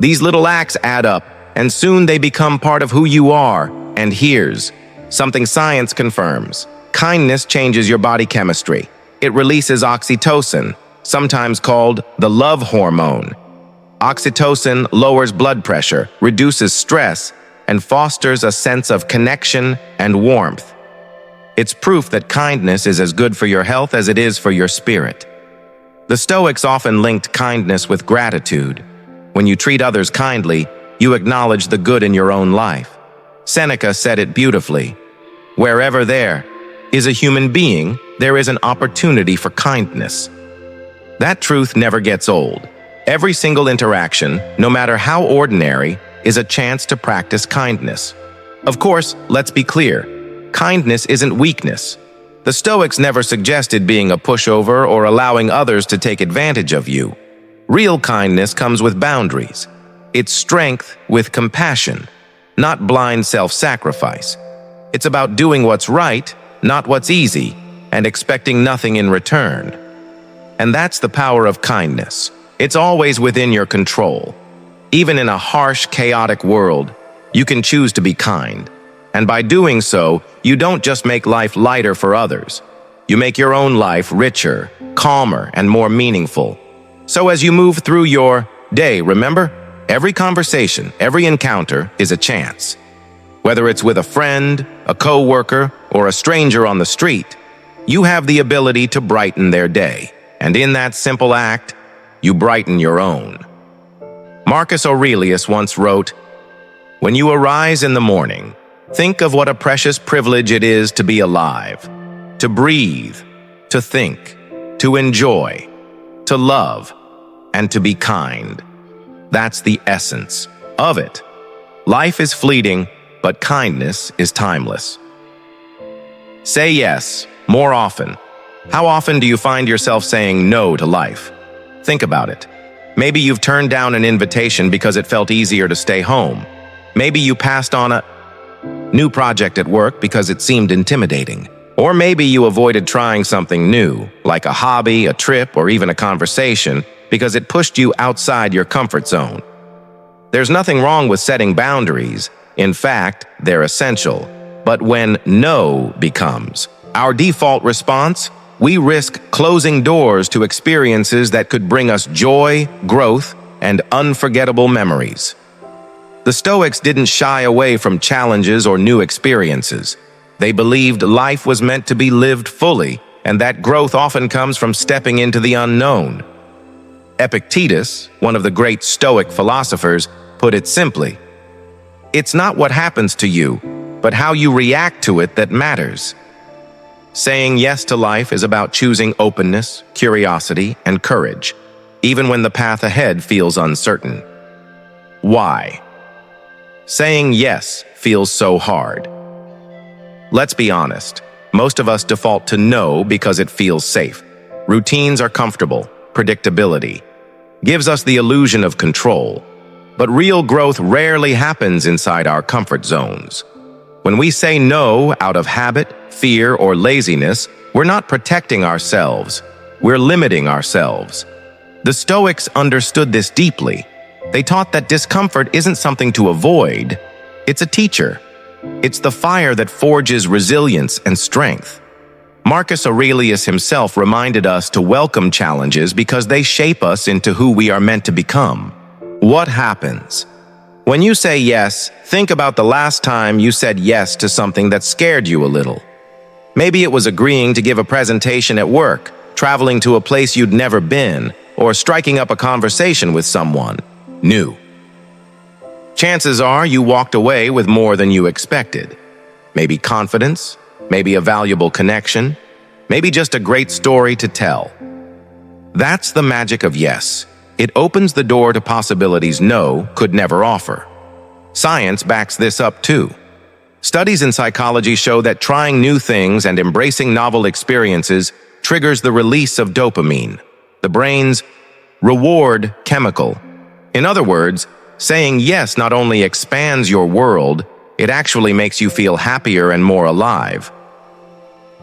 These little acts add up, and soon they become part of who you are. And here's something science confirms. Kindness changes your body chemistry. It releases oxytocin, sometimes called the love hormone. Oxytocin lowers blood pressure, reduces stress, and fosters a sense of connection and warmth. It's proof that kindness is as good for your health as it is for your spirit. The Stoics often linked kindness with gratitude. When you treat others kindly, you acknowledge the good in your own life. Seneca said it beautifully. Wherever there is a human being, there is an opportunity for kindness. That truth never gets old. Every single interaction, no matter how ordinary, is a chance to practice kindness. Of course, let's be clear. Kindness isn't weakness. The Stoics never suggested being a pushover or allowing others to take advantage of you. Real kindness comes with boundaries. It's strength with compassion, not blind self-sacrifice. It's about doing what's right, not what's easy, and expecting nothing in return. And that's the power of kindness. It's always within your control. Even in a harsh, chaotic world, you can choose to be kind. And by doing so, you don't just make life lighter for others. You make your own life richer, calmer, and more meaningful. So as you move through your day, remember, every conversation, every encounter is a chance. Whether it's with a friend, a coworker, or a stranger on the street, you have the ability to brighten their day. And in that simple act, you brighten your own. Marcus Aurelius once wrote, "When you arise in the morning, think of what a precious privilege it is to be alive, to breathe, to think, to enjoy, to love, and to be kind." That's the essence of it. Life is fleeting, but kindness is timeless. Say yes more often. How often do you find yourself saying no to life? Think about it. Maybe you've turned down an invitation because it felt easier to stay home. Maybe you passed on a new project at work because it seemed intimidating. Or maybe you avoided trying something new, like a hobby, a trip, or even a conversation, because it pushed you outside your comfort zone. There's nothing wrong with setting boundaries. In fact, they're essential. But when no becomes our default response, we risk closing doors to experiences that could bring us joy, growth, and unforgettable memories. The Stoics didn't shy away from challenges or new experiences. They believed life was meant to be lived fully, and that growth often comes from stepping into the unknown. Epictetus, one of the great Stoic philosophers, put it simply, "It's not what happens to you, but how you react to it that matters." Saying yes to life is about choosing openness, curiosity, and courage, even when the path ahead feels uncertain. Why? Saying yes feels so hard. Let's be honest, most of us default to no because it feels safe. Routines are comfortable, predictability gives us the illusion of control. But real growth rarely happens inside our comfort zones. When we say no out of habit, fear, or laziness, we're not protecting ourselves, we're limiting ourselves. The Stoics understood this deeply. They taught that discomfort isn't something to avoid, it's a teacher. It's the fire that forges resilience and strength. Marcus Aurelius himself reminded us to welcome challenges because they shape us into who we are meant to become. What happens? When you say yes, think about the last time you said yes to something that scared you a little. Maybe it was agreeing to give a presentation at work, traveling to a place you'd never been, or striking up a conversation with someone new. Chances are you walked away with more than you expected. Maybe confidence, maybe a valuable connection, maybe just a great story to tell. That's the magic of yes. It opens the door to possibilities no could never offer. Science backs this up too. Studies in psychology show that trying new things and embracing novel experiences triggers the release of dopamine, the brain's reward chemical. In other words, saying yes not only expands your world, it actually makes you feel happier and more alive.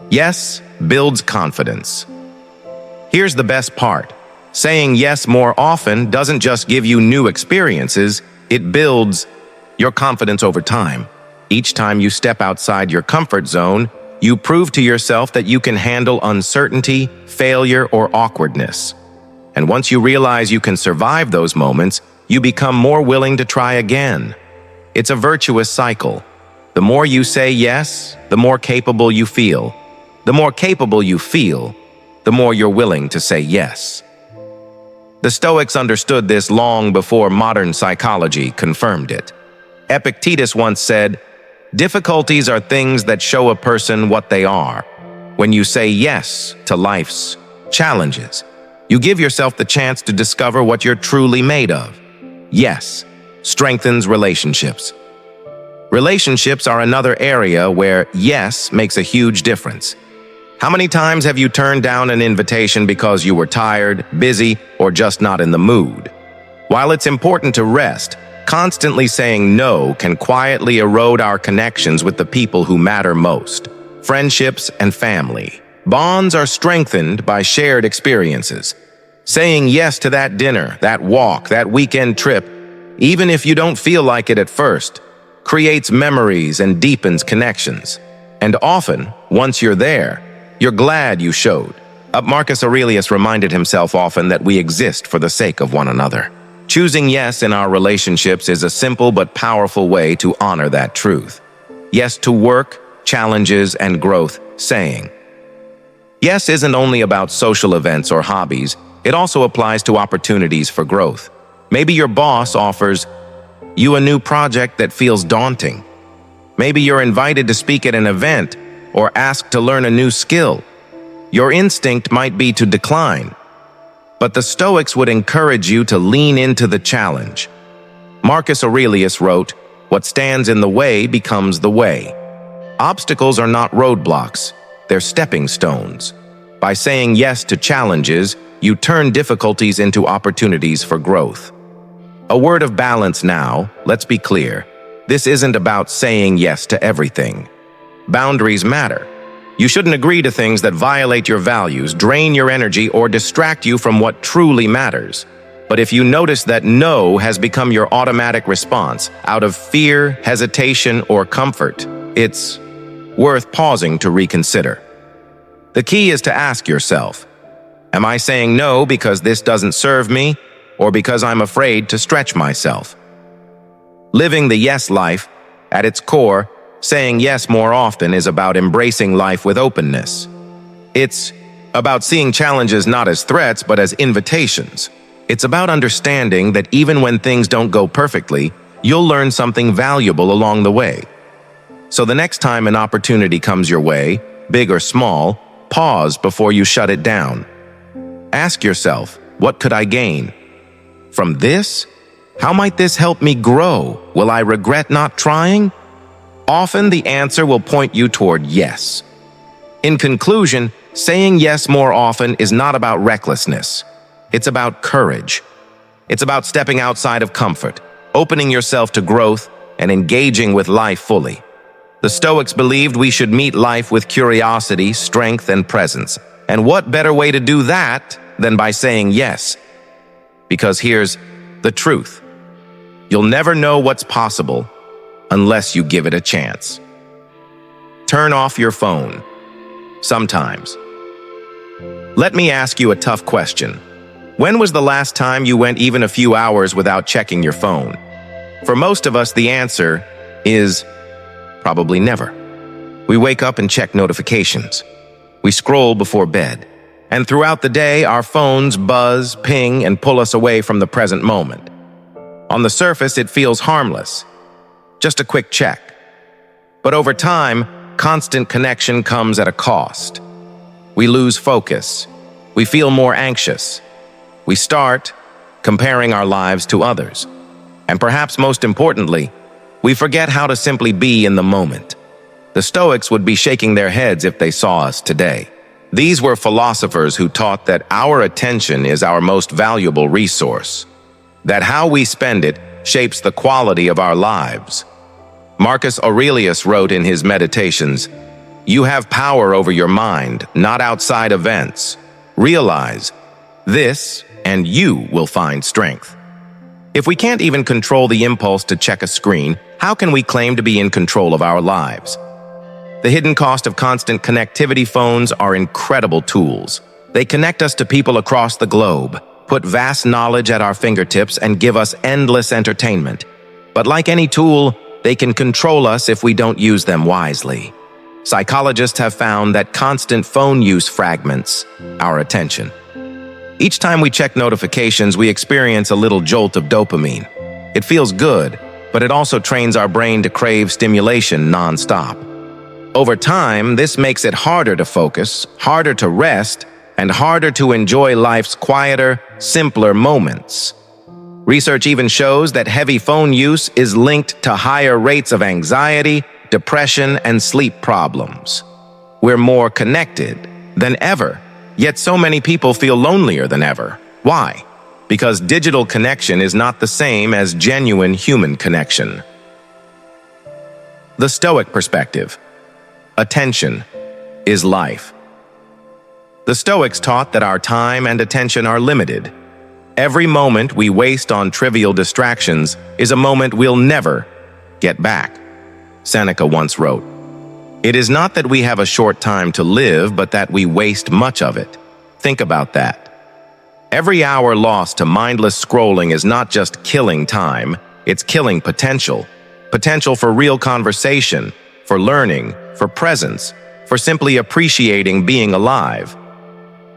Yes builds confidence. Here's the best part. Saying yes more often doesn't just give you new experiences, it builds your confidence over time. Each time you step outside your comfort zone, you prove to yourself that you can handle uncertainty, failure, or awkwardness. And once you realize you can survive those moments, you become more willing to try again. It's a virtuous cycle. The more you say yes, the more capable you feel. The more capable you feel, the more you're willing to say yes. The Stoics understood this long before modern psychology confirmed it. Epictetus once said, "Difficulties are things that show a person what they are." When you say yes to life's challenges, you give yourself the chance to discover what you're truly made of. Yes strengthens relationships. Relationships are another area where yes makes a huge difference. How many times have you turned down an invitation because you were tired, busy, or just not in the mood? While it's important to rest, constantly saying no can quietly erode our connections with the people who matter most. Friendships and family. Bonds are strengthened by shared experiences. Saying yes to that dinner, that walk, that weekend trip, even if you don't feel like it at first, creates memories and deepens connections. And often, once you're there, you're glad you showed up. Marcus Aurelius reminded himself often that we exist for the sake of one another. Choosing yes in our relationships is a simple but powerful way to honor that truth. Yes to work, challenges, and growth, saying yes isn't only about social events or hobbies, it also applies to opportunities for growth. Maybe your boss offers you a new project that feels daunting. Maybe you're invited to speak at an event or asked to learn a new skill. Your instinct might be to decline, but the Stoics would encourage you to lean into the challenge. Marcus Aurelius wrote, "What stands in the way becomes the way." Obstacles are not roadblocks, they're stepping stones. By saying yes to challenges, you turn difficulties into opportunities for growth. A word of balance now, let's be clear. This isn't about saying yes to everything. Boundaries matter. You shouldn't agree to things that violate your values, drain your energy, or distract you from what truly matters. But if you notice that no has become your automatic response out of fear, hesitation, or comfort, it's worth pausing to reconsider. The key is to ask yourself, am I saying no because this doesn't serve me, or because I'm afraid to stretch myself? Living the yes life, at its core, saying yes more often is about embracing life with openness. It's about seeing challenges not as threats but as invitations. It's about understanding that even when things don't go perfectly, you'll learn something valuable along the way. So the next time an opportunity comes your way, big or small, pause before you shut it down. Ask yourself, what could I gain from this? How might this help me grow? Will I regret not trying? Often the answer will point you toward yes. In conclusion, saying yes more often is not about recklessness. It's about courage. It's about stepping outside of comfort, opening yourself to growth, and engaging with life fully. The Stoics believed we should meet life with curiosity, strength, and presence. And what better way to do that than by saying yes? Because here's the truth. You'll never know what's possible unless you give it a chance. Turn off your phone. Sometimes. Let me ask you a tough question. When was the last time you went even a few hours without checking your phone? For most of us, the answer is probably never. We wake up and check notifications. We scroll before bed. And throughout the day, our phones buzz, ping, and pull us away from the present moment. On the surface, it feels harmless. Just a quick check. But over time, constant connection comes at a cost. We lose focus. We feel more anxious. We start comparing our lives to others. And perhaps most importantly, we forget how to simply be in the moment. The Stoics would be shaking their heads if they saw us today. These were philosophers who taught that our attention is our most valuable resource, that how we spend it shapes the quality of our lives. Marcus Aurelius wrote in his Meditations, "You have power over your mind, not outside events. Realize this, and you will find strength." If we can't even control the impulse to check a screen, how can we claim to be in control of our lives? The hidden cost of constant connectivity. Phones are incredible tools. They connect us to people across the globe, put vast knowledge at our fingertips, and give us endless entertainment. But like any tool, they can control us if we don't use them wisely. Psychologists have found that constant phone use fragments our attention. Each time we check notifications, we experience a little jolt of dopamine. It feels good, but it also trains our brain to crave stimulation nonstop. Over time, this makes it harder to focus, harder to rest, and harder to enjoy life's quieter, simpler moments. Research even shows that heavy phone use is linked to higher rates of anxiety, depression, and sleep problems. We're more connected than ever, yet so many people feel lonelier than ever. Why? Because digital connection is not the same as genuine human connection. The Stoic perspective. Attention is life. The Stoics taught that our time and attention are limited. Every moment we waste on trivial distractions is a moment we'll never get back. Seneca once wrote, "It is not that we have a short time to live, but that we waste much of it." Think about that. Every hour lost to mindless scrolling is not just killing time, it's killing potential. Potential for real conversation, for learning, for presence, for simply appreciating being alive.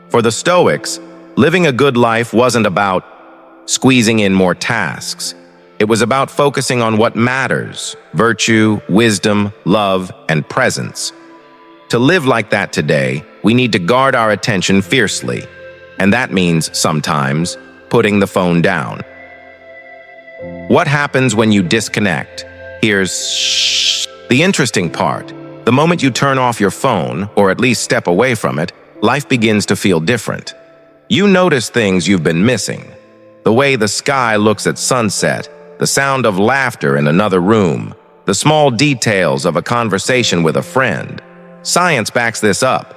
For the Stoics, living a good life wasn't about squeezing in more tasks. It was about focusing on what matters: virtue, wisdom, love, and presence. To live like that today, we need to guard our attention fiercely. And that means, sometimes, putting the phone down. What happens when you disconnect? Here's the interesting part. The moment you turn off your phone, or at least step away from it, life begins to feel different. You notice things you've been missing. The way the sky looks at sunset, the sound of laughter in another room, the small details of a conversation with a friend. Science backs this up.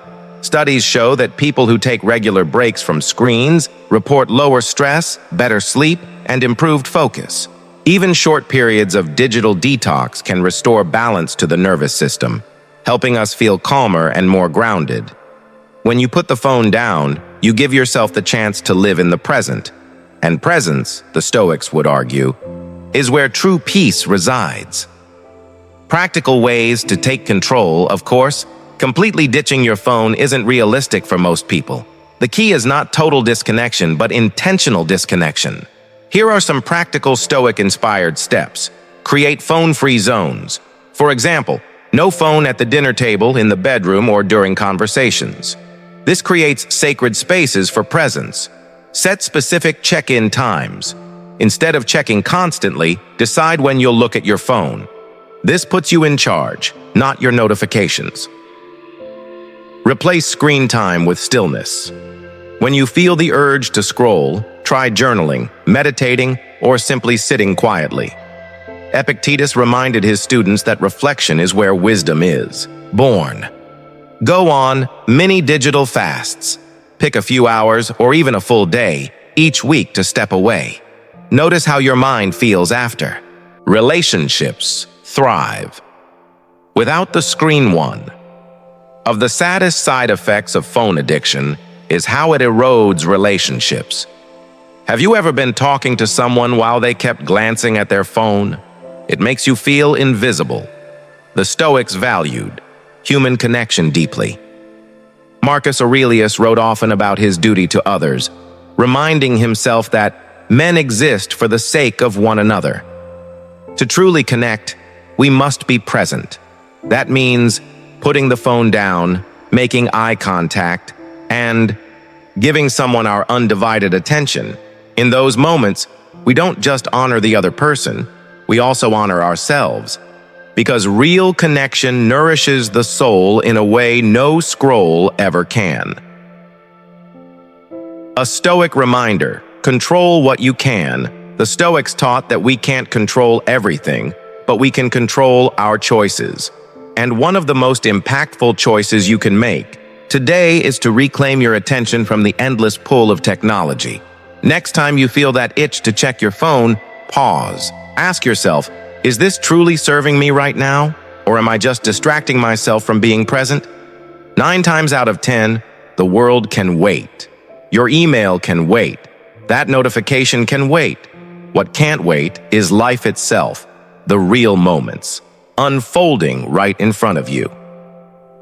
Studies show that people who take regular breaks from screens report lower stress, better sleep, and improved focus. Even short periods of digital detox can restore balance to the nervous system, helping us feel calmer and more grounded. When you put the phone down, you give yourself the chance to live in the present. And presence, the Stoics would argue, is where true peace resides. Practical ways to take control, of course. Completely ditching your phone isn't realistic for most people. The key is not total disconnection, but intentional disconnection. Here are some practical Stoic-inspired steps. Create phone-free zones. For example, no phone at the dinner table, in the bedroom, or during conversations. This creates sacred spaces for presence. Set specific check-in times. Instead of checking constantly, decide when you'll look at your phone. This puts you in charge, not your notifications. Replace screen time with stillness. When you feel the urge to scroll, try journaling, meditating, or simply sitting quietly. Epictetus reminded his students that reflection is where wisdom is born. Go on mini digital fasts. Pick a few hours or even a full day each week to step away. Notice how your mind feels after. Relationships thrive without the screen. One of the saddest side effects of phone addiction is how it erodes relationships. Have you ever been talking to someone while they kept glancing at their phone? It makes you feel invisible. The Stoics valued human connection deeply. Marcus Aurelius wrote often about his duty to others, reminding himself that men exist for the sake of one another. To truly connect, we must be present. That means putting the phone down, making eye contact, and giving someone our undivided attention. In those moments, we don't just honor the other person, we also honor ourselves. Because real connection nourishes the soul in a way no scroll ever can. A Stoic reminder: control what you can. The Stoics taught that we can't control everything, but we can control our choices. And one of the most impactful choices you can make today is to reclaim your attention from the endless pull of technology. Next time you feel that itch to check your phone, pause. Ask yourself, is this truly serving me right now? Or am I just distracting myself from being present? 9 times out of 10, the world can wait. Your email can wait. That notification can wait. What can't wait is life itself, the real moments, unfolding right in front of you.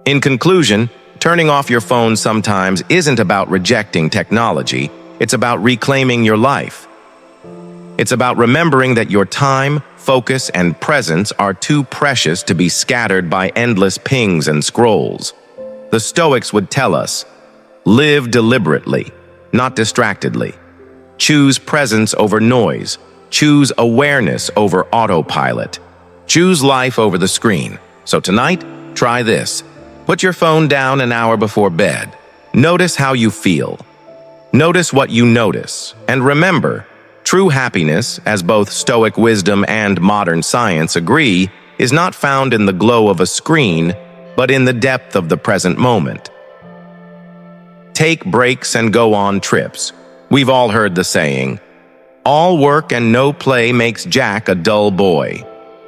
In conclusion, turning off your phone sometimes isn't about rejecting technology, it's about reclaiming your life. It's about remembering that your time, focus, and presence are too precious to be scattered by endless pings and scrolls. The Stoics would tell us, live deliberately, not distractedly. Choose presence over noise. Choose awareness over autopilot. Choose life over the screen. So tonight, try this. Put your phone down an hour before bed. Notice how you feel. Notice what you notice. And remember, true happiness, as both Stoic wisdom and modern science agree, is not found in the glow of a screen, but in the depth of the present moment. Take breaks and go on trips. We've all heard the saying, "All work and no play makes Jack a dull boy."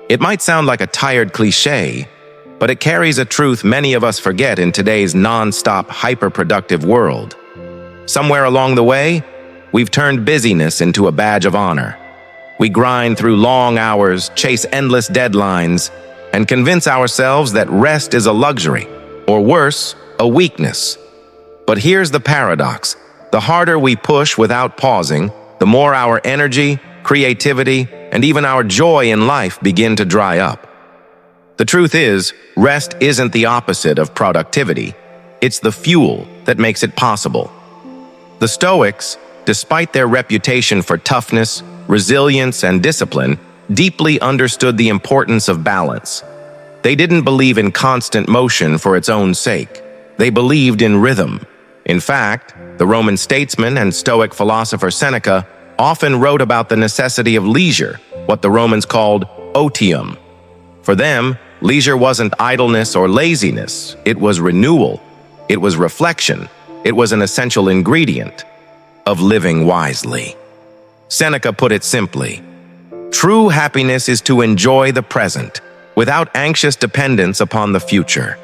It might sound like a tired cliche, but it carries a truth many of us forget in today's non-stop, hyper-productive world. Somewhere along the way, we've turned busyness into a badge of honor. We grind through long hours, chase endless deadlines, and convince ourselves that rest is a luxury, or worse, a weakness. But here's the paradox. The harder we push without pausing, the more our energy, creativity, and even our joy in life begin to dry up. The truth is, rest isn't the opposite of productivity. It's the fuel that makes it possible. The Stoics, despite their reputation for toughness, resilience, and discipline, deeply understood the importance of balance. They didn't believe in constant motion for its own sake. They believed in rhythm. In fact, the Roman statesman and Stoic philosopher Seneca often wrote about the necessity of leisure, what the Romans called otium. For them, leisure wasn't idleness or laziness. It was renewal. It was reflection. It was an essential ingredient of living wisely. Seneca put it simply, "True happiness is to enjoy the present, without anxious dependence upon the future."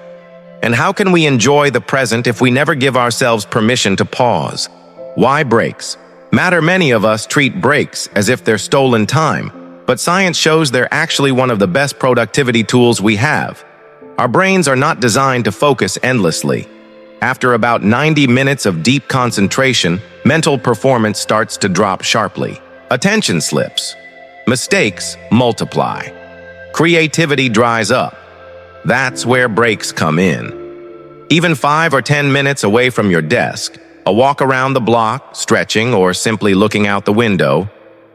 And how can we enjoy the present if we never give ourselves permission to pause? Why breaks? Many of us treat breaks as if they're stolen time, but science shows they're actually one of the best productivity tools we have. Our brains are not designed to focus endlessly. After about 90 minutes of deep concentration, mental performance starts to drop sharply. Attention slips. Mistakes multiply. Creativity dries up. That's where breaks come in. Even 5 or 10 minutes away from your desk, a walk around the block, stretching, or simply looking out the window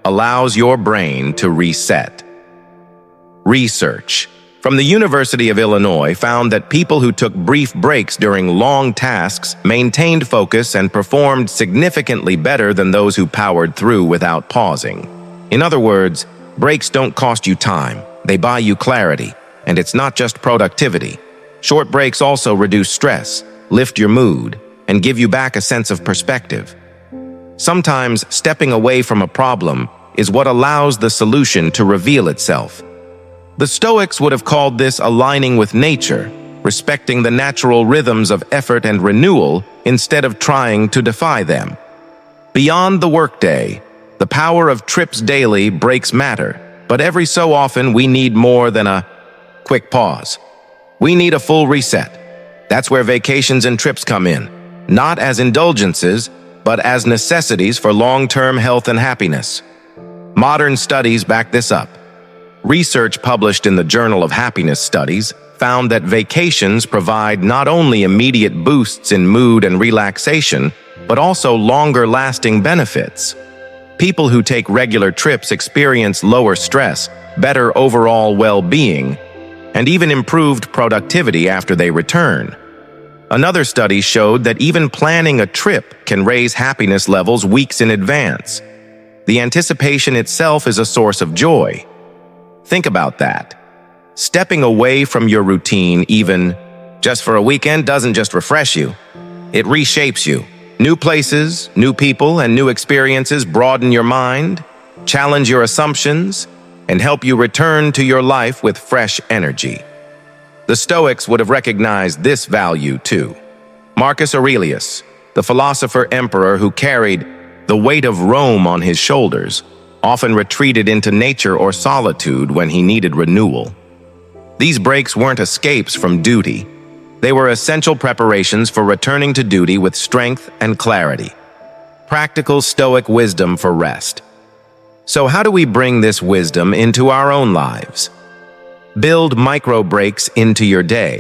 allows your brain to reset. Research from the University of Illinois found that people who took brief breaks during long tasks maintained focus and performed significantly better than those who powered through without pausing. In other words, breaks don't cost you time, they buy you clarity, and it's not just productivity. Short breaks also reduce stress, lift your mood, and give you back a sense of perspective. Sometimes stepping away from a problem is what allows the solution to reveal itself. The Stoics would have called this aligning with nature, respecting the natural rhythms of effort and renewal instead of trying to defy them. Beyond the workday, the power of trips daily breaks matter, but every so often we need more than a quick pause. We need a full reset. That's where vacations and trips come in, not as indulgences, but as necessities for long-term health and happiness. Modern studies back this up. Research published in the Journal of Happiness Studies found that vacations provide not only immediate boosts in mood and relaxation, but also longer-lasting benefits. People who take regular trips experience lower stress, better overall well-being, and even improved productivity after they return. Another study showed that even planning a trip can raise happiness levels weeks in advance. The anticipation itself is a source of joy. Think about that. Stepping away from your routine, even just for a weekend, doesn't just refresh you. It reshapes you. New places, new people, and new experiences broaden your mind, challenge your assumptions, and help you return to your life with fresh energy. The Stoics would have recognized this value too. Marcus Aurelius, the philosopher-emperor who carried the weight of Rome on his shoulders, often retreated into nature or solitude when he needed renewal. These breaks weren't escapes from duty. They were essential preparations for returning to duty with strength and clarity. Practical Stoic wisdom for rest. So how do we bring this wisdom into our own lives? Build micro breaks into your day.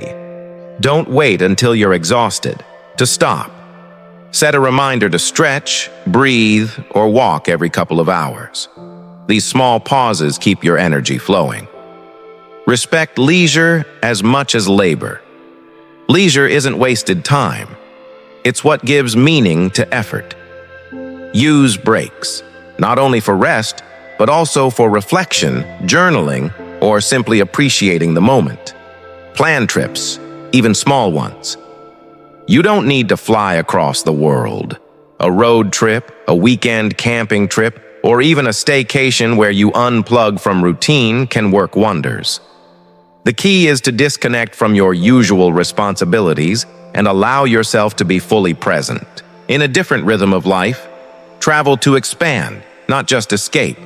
Don't wait until you're exhausted to stop. Set a reminder to stretch, breathe, or walk every couple of hours. These small pauses keep your energy flowing. Respect leisure as much as labor. Leisure isn't wasted time. It's what gives meaning to effort. Use breaks, not only for rest, but also for reflection, journaling, or simply appreciating the moment. Plan trips, even small ones. You don't need to fly across the world. A road trip, a weekend camping trip, or even a staycation where you unplug from routine can work wonders. The key is to disconnect from your usual responsibilities and allow yourself to be fully present. In a different rhythm of life, travel to expand, not just escape.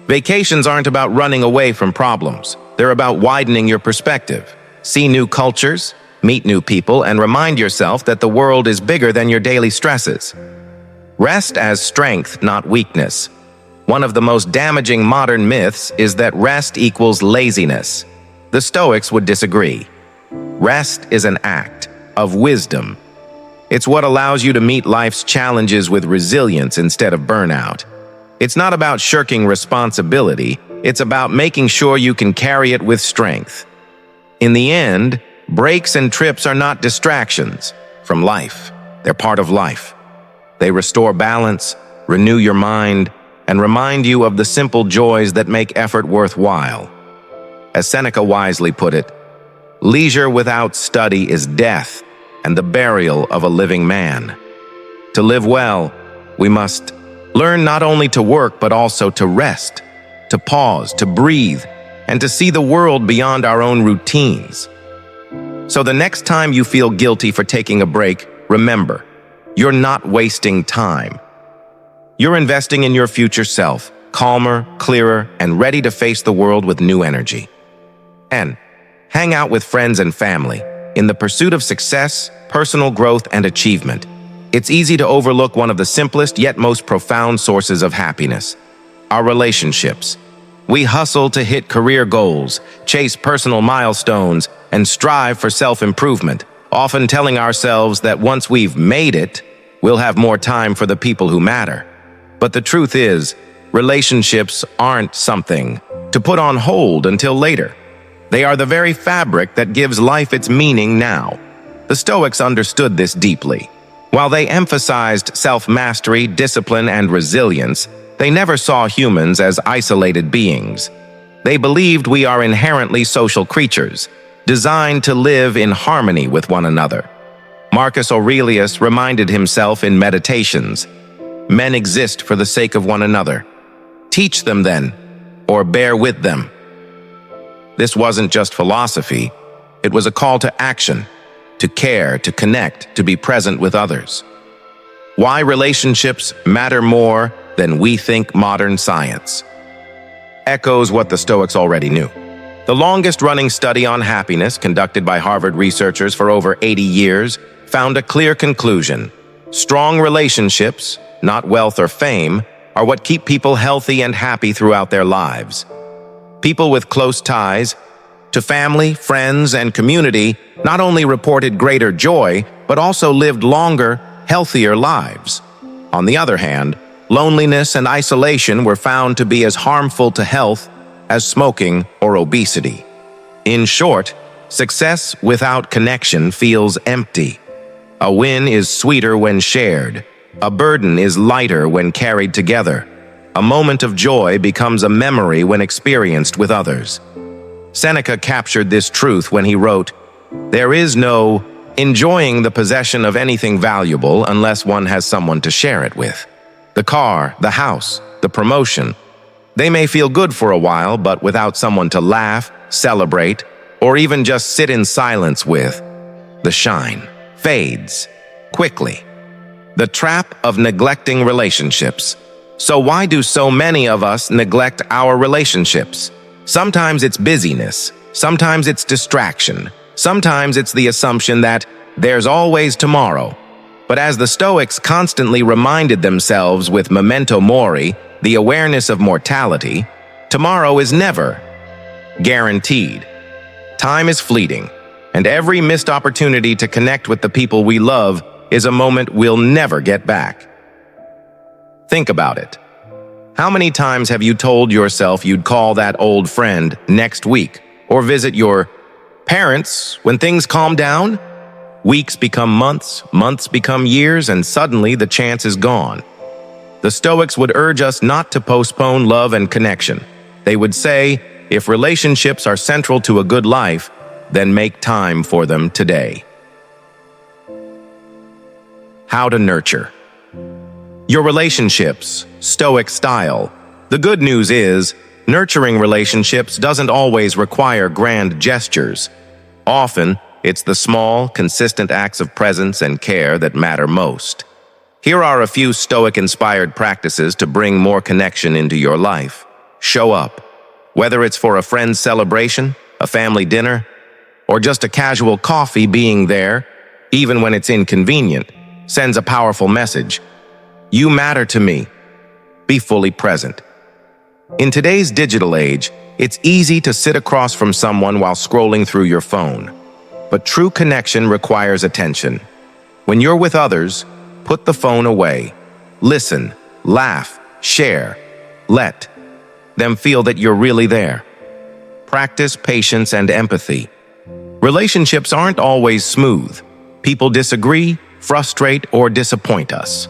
Vacations aren't about running away from problems. They're about widening your perspective. See new cultures, meet new people, and remind yourself that the world is bigger than your daily stresses. Rest as strength, not weakness. One of the most damaging modern myths is that rest equals laziness. The Stoics would disagree. Rest is an act of wisdom. It's what allows you to meet life's challenges with resilience instead of burnout. It's not about shirking responsibility, it's about making sure you can carry it with strength. In the end, breaks and trips are not distractions from life. They're part of life. They restore balance, renew your mind, and remind you of the simple joys that make effort worthwhile. As Seneca wisely put it, leisure without study is death and the burial of a living man. To live well, we must learn not only to work but also to rest, to pause, to breathe, and to see the world beyond our own routines. So the next time you feel guilty for taking a break, remember, you're not wasting time. You're investing in your future self, calmer, clearer, and ready to face the world with new energy. And hang out with friends and family. In the pursuit of success, personal growth, and achievement, it's easy to overlook one of the simplest yet most profound sources of happiness: our relationships. We hustle to hit career goals, chase personal milestones, and strive for self-improvement, often telling ourselves that once we've made it, we'll have more time for the people who matter. But the truth is, relationships aren't something to put on hold until later. They are the very fabric that gives life its meaning now. The Stoics understood this deeply. While they emphasized self-mastery, discipline, and resilience, they never saw humans as isolated beings. They believed we are inherently social creatures, designed to live in harmony with one another. Marcus Aurelius reminded himself in Meditations, "Men exist for the sake of one another. Teach them then, or bear with them." This wasn't just philosophy, it was a call to action, to care, to connect, to be present with others. Why relationships matter more than we think modern science echoes what the Stoics already knew. The longest-running study on happiness, conducted by Harvard researchers for over 80 years, found a clear conclusion. Strong relationships, not wealth or fame, are what keep people healthy and happy throughout their lives. People with close ties to family, friends, and community not only reported greater joy, but also lived longer, healthier lives. On the other hand, loneliness and isolation were found to be as harmful to health as smoking or obesity. In short, success without connection feels empty. A win is sweeter when shared. A burden is lighter when carried together. A moment of joy becomes a memory when experienced with others. Seneca captured this truth when he wrote, "There is no enjoying the possession of anything valuable unless one has someone to share it with." The car, the house, the promotion, they may feel good for a while, but without someone to laugh, celebrate, or even just sit in silence with, the shine fades quickly. The trap of neglecting relationships. So why do so many of us neglect our relationships? Sometimes it's busyness, sometimes it's distraction, sometimes it's the assumption that there's always tomorrow. But as the Stoics constantly reminded themselves with memento mori, the awareness of mortality, tomorrow is never guaranteed. Time is fleeting, and every missed opportunity to connect with the people we love is a moment we'll never get back. Think about it. How many times have you told yourself you'd call that old friend next week or visit your parents when things calm down? Weeks become months, months become years, and suddenly the chance is gone. The Stoics would urge us not to postpone love and connection. They would say, if relationships are central to a good life, then make time for them today. How to nurture your relationships, Stoic style. The good news is, nurturing relationships doesn't always require grand gestures. Often, it's the small, consistent acts of presence and care that matter most. Here are a few Stoic-inspired practices to bring more connection into your life. Show up. Whether it's for a friend's celebration, a family dinner, or just a casual coffee, being there, even when it's inconvenient, sends a powerful message. You matter to me. Be fully present. In today's digital age, it's easy to sit across from someone while scrolling through your phone. But true connection requires attention. When you're with others, put the phone away. Listen, laugh, share. Let them feel that you're really there. Practice patience and empathy. Relationships aren't always smooth. People disagree, frustrate, or disappoint us.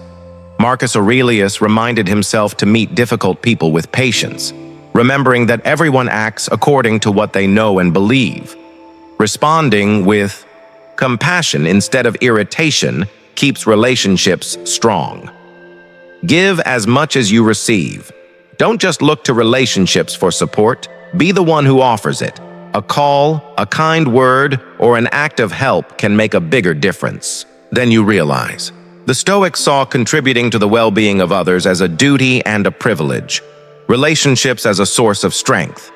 Marcus Aurelius reminded himself to meet difficult people with patience, remembering that everyone acts according to what they know and believe. Responding with compassion instead of irritation keeps relationships strong. Give as much as you receive. Don't just look to relationships for support. Be the one who offers it. A call, a kind word, or an act of help can make a bigger difference than you realize. The Stoics saw contributing to the well-being of others as a duty and a privilege, relationships as a source of strength.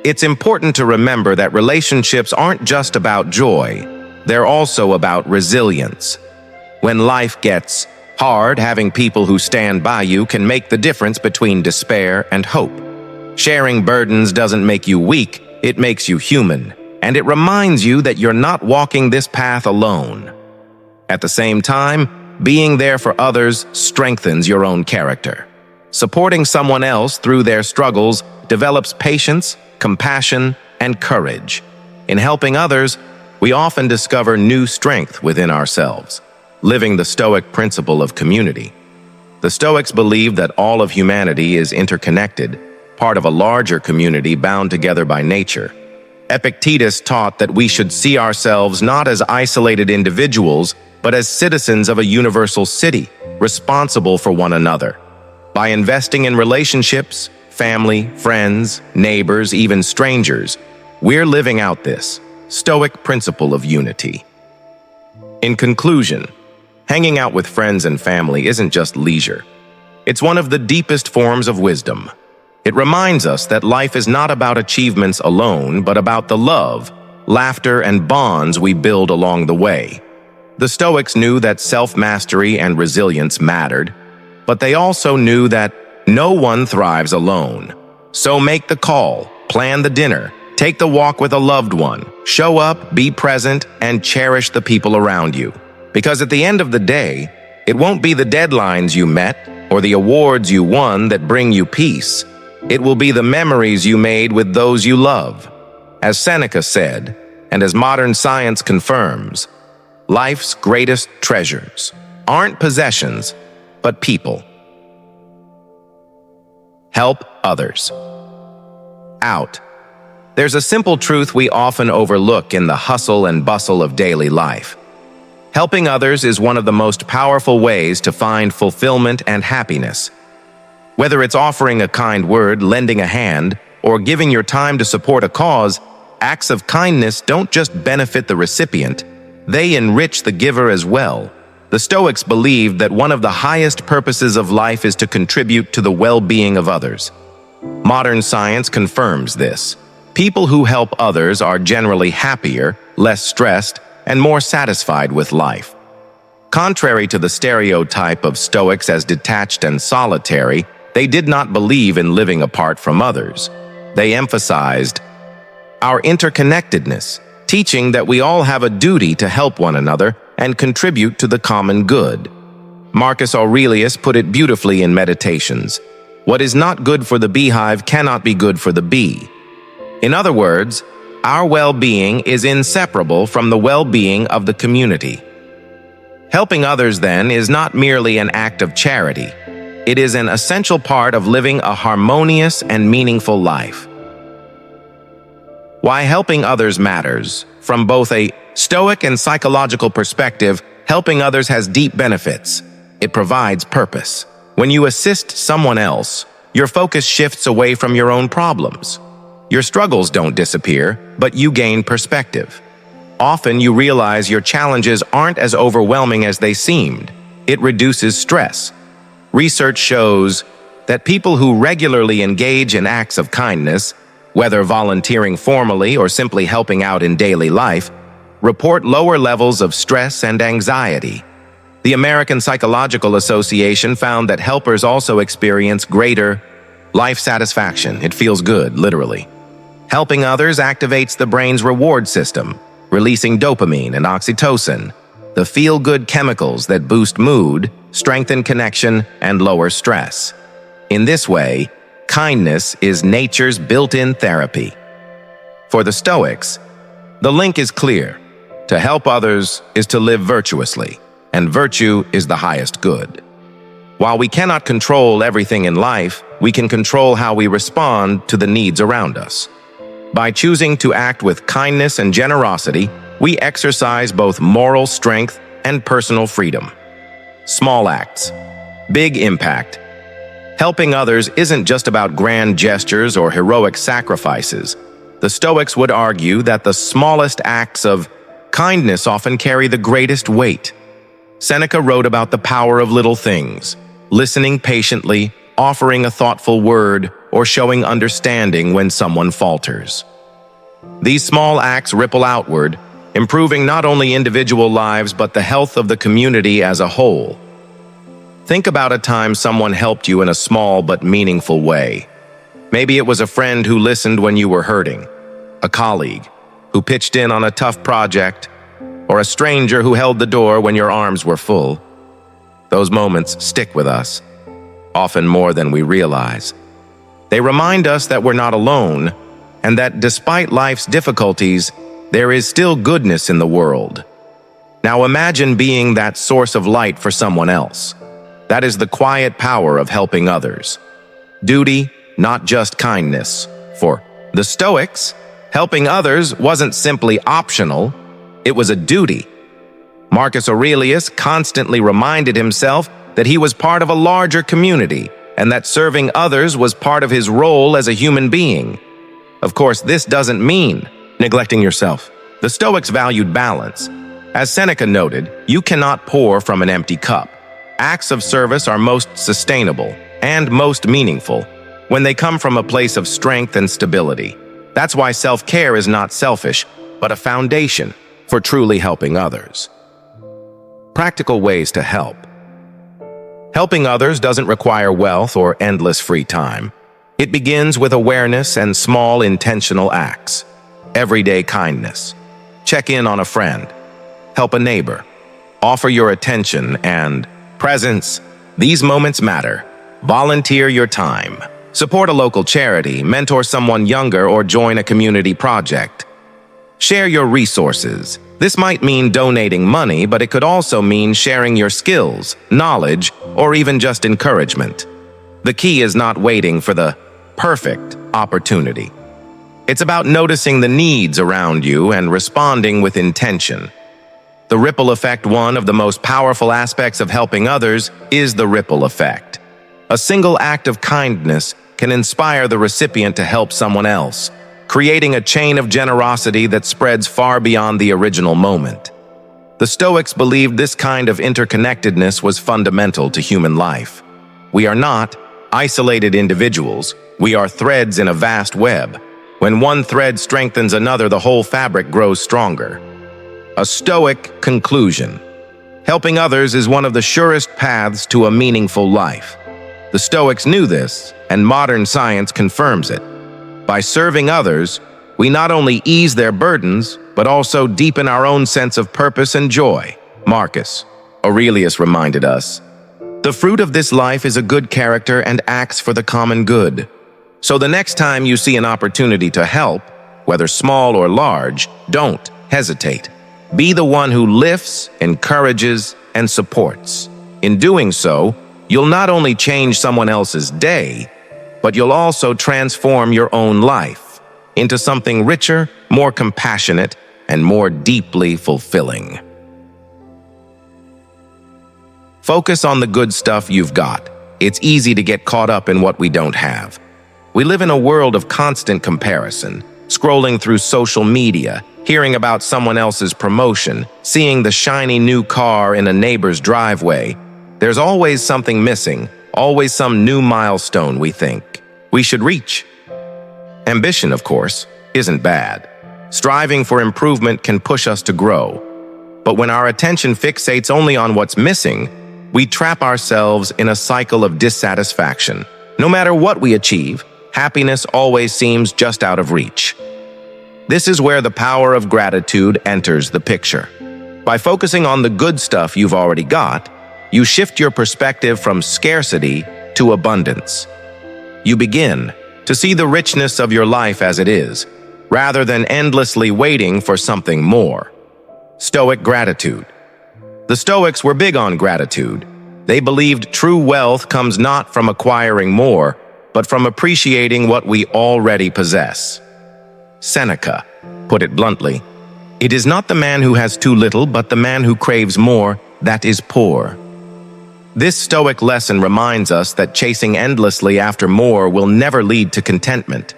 It's important to remember that relationships aren't just about joy, they're also about resilience. When life gets hard, having people who stand by you can make the difference between despair and hope. Sharing burdens doesn't make you weak, it makes you human, and it reminds you that you're not walking this path alone. At the same time, being there for others strengthens your own character. Supporting someone else through their struggles develops patience, compassion, and courage. In helping others, we often discover new strength within ourselves, living the Stoic principle of community. The Stoics believe that all of humanity is interconnected, part of a larger community bound together by nature. Epictetus taught that we should see ourselves not as isolated individuals, but as citizens of a universal city, responsible for one another. By investing in relationships, family, friends, neighbors, even strangers, we're living out this Stoic principle of unity. In conclusion, hanging out with friends and family isn't just leisure. It's one of the deepest forms of wisdom. It reminds us that life is not about achievements alone, but about the love, laughter, and bonds we build along the way. The Stoics knew that self-mastery and resilience mattered, but they also knew that no one thrives alone. So make the call, plan the dinner, take the walk with a loved one, show up, be present, and cherish the people around you. Because at the end of the day, it won't be the deadlines you met or the awards you won that bring you peace. It will be the memories you made with those you love. As Seneca said, and as modern science confirms, life's greatest treasures aren't possessions, but people. Help others out. There's a simple truth we often overlook in the hustle and bustle of daily life. Helping others is one of the most powerful ways to find fulfillment and happiness. Whether it's offering a kind word, lending a hand, or giving your time to support a cause, acts of kindness don't just benefit the recipient, they enrich the giver as well. The Stoics believed that one of the highest purposes of life is to contribute to the well-being of others. Modern science confirms this. People who help others are generally happier, less stressed, and more satisfied with life. Contrary to the stereotype of Stoics as detached and solitary, they did not believe in living apart from others. They emphasized our interconnectedness, teaching that we all have a duty to help one another and contribute to the common good. Marcus Aurelius put it beautifully in Meditations. What is not good for the beehive cannot be good for the bee. In other words, our well-being is inseparable from the well-being of the community. Helping others, then, is not merely an act of charity. It is an essential part of living a harmonious and meaningful life. Why helping others matters. From both a Stoic and psychological perspective, helping others has deep benefits. It provides purpose. When you assist someone else, your focus shifts away from your own problems. Your struggles don't disappear, but you gain perspective. Often you realize your challenges aren't as overwhelming as they seemed. It reduces stress. Research shows that people who regularly engage in acts of kindness, whether volunteering formally or simply helping out in daily life, report lower levels of stress and anxiety. The American Psychological Association found that helpers also experience greater life satisfaction. It feels good, literally. Helping others activates the brain's reward system, releasing dopamine and oxytocin, the feel-good chemicals that boost mood, strengthen connection, and lower stress. In this way, kindness is nature's built-in therapy. For the Stoics, the link is clear. To help others is to live virtuously, and virtue is the highest good. While we cannot control everything in life, we can control how we respond to the needs around us. By choosing to act with kindness and generosity, we exercise both moral strength and personal freedom. Small acts, big impact. Helping others isn't just about grand gestures or heroic sacrifices. The Stoics would argue that the smallest acts of kindness often carry the greatest weight. Seneca wrote about the power of little things, listening patiently, offering a thoughtful word, or showing understanding when someone falters. These small acts ripple outward, improving not only individual lives but the health of the community as a whole. Think about a time someone helped you in a small but meaningful way. Maybe it was a friend who listened when you were hurting, a colleague who pitched in on a tough project, or a stranger who held the door when your arms were full. Those moments stick with us, often more than we realize. They remind us that we're not alone, and that despite life's difficulties, there is still goodness in the world. Now imagine being that source of light for someone else. That is the quiet power of helping others. Duty, not just kindness. For the Stoics, helping others wasn't simply optional, it was a duty. Marcus Aurelius constantly reminded himself that he was part of a larger community and that serving others was part of his role as a human being. Of course, this doesn't mean neglecting yourself. The Stoics valued balance. As Seneca noted, you cannot pour from an empty cup. Acts of service are most sustainable and most meaningful when they come from a place of strength and stability. That's why self-care is not selfish, but a foundation for truly helping others. Practical ways to help. Helping others doesn't require wealth or endless free time. It begins with awareness and small intentional acts. Everyday kindness. Check in on a friend. Help a neighbor. Offer your attention and presence. These moments matter. Volunteer your time. Support a local charity, mentor someone younger, or join a community project. Share your resources. This might mean donating money, but it could also mean sharing your skills, knowledge, or even just encouragement. The key is not waiting for the perfect opportunity. It's about noticing the needs around you and responding with intention. The ripple effect, one of the most powerful aspects of helping others, is the ripple effect. A single act of kindness can inspire the recipient to help someone else, creating a chain of generosity that spreads far beyond the original moment. The Stoics believed this kind of interconnectedness was fundamental to human life. We are not isolated individuals, we are threads in a vast web. When one thread strengthens another, the whole fabric grows stronger. A Stoic conclusion. Helping others is one of the surest paths to a meaningful life. The Stoics knew this, and modern science confirms it. By serving others, we not only ease their burdens, but also deepen our own sense of purpose and joy. Marcus Aurelius reminded us, "The fruit of this life is a good character and acts for the common good." So the next time you see an opportunity to help, whether small or large, don't hesitate. Be the one who lifts, encourages, and supports. In doing so, you'll not only change someone else's day, but you'll also transform your own life into something richer, more compassionate, and more deeply fulfilling. Focus on the good stuff you've got. It's easy to get caught up in what we don't have. We live in a world of constant comparison, scrolling through social media, hearing about someone else's promotion, seeing the shiny new car in a neighbor's driveway. There's always something missing, always some new milestone we think we should reach. Ambition, of course, isn't bad. Striving for improvement can push us to grow. But when our attention fixates only on what's missing, we trap ourselves in a cycle of dissatisfaction. No matter what we achieve, happiness always seems just out of reach. This is where the power of gratitude enters the picture. By focusing on the good stuff you've already got, you shift your perspective from scarcity to abundance. You begin to see the richness of your life as it is, rather than endlessly waiting for something more. Stoic gratitude. The Stoics were big on gratitude. They believed true wealth comes not from acquiring more, but from appreciating what we already possess. Seneca put it bluntly, "It is not the man who has too little, but the man who craves more, that is poor." This Stoic lesson reminds us that chasing endlessly after more will never lead to contentment.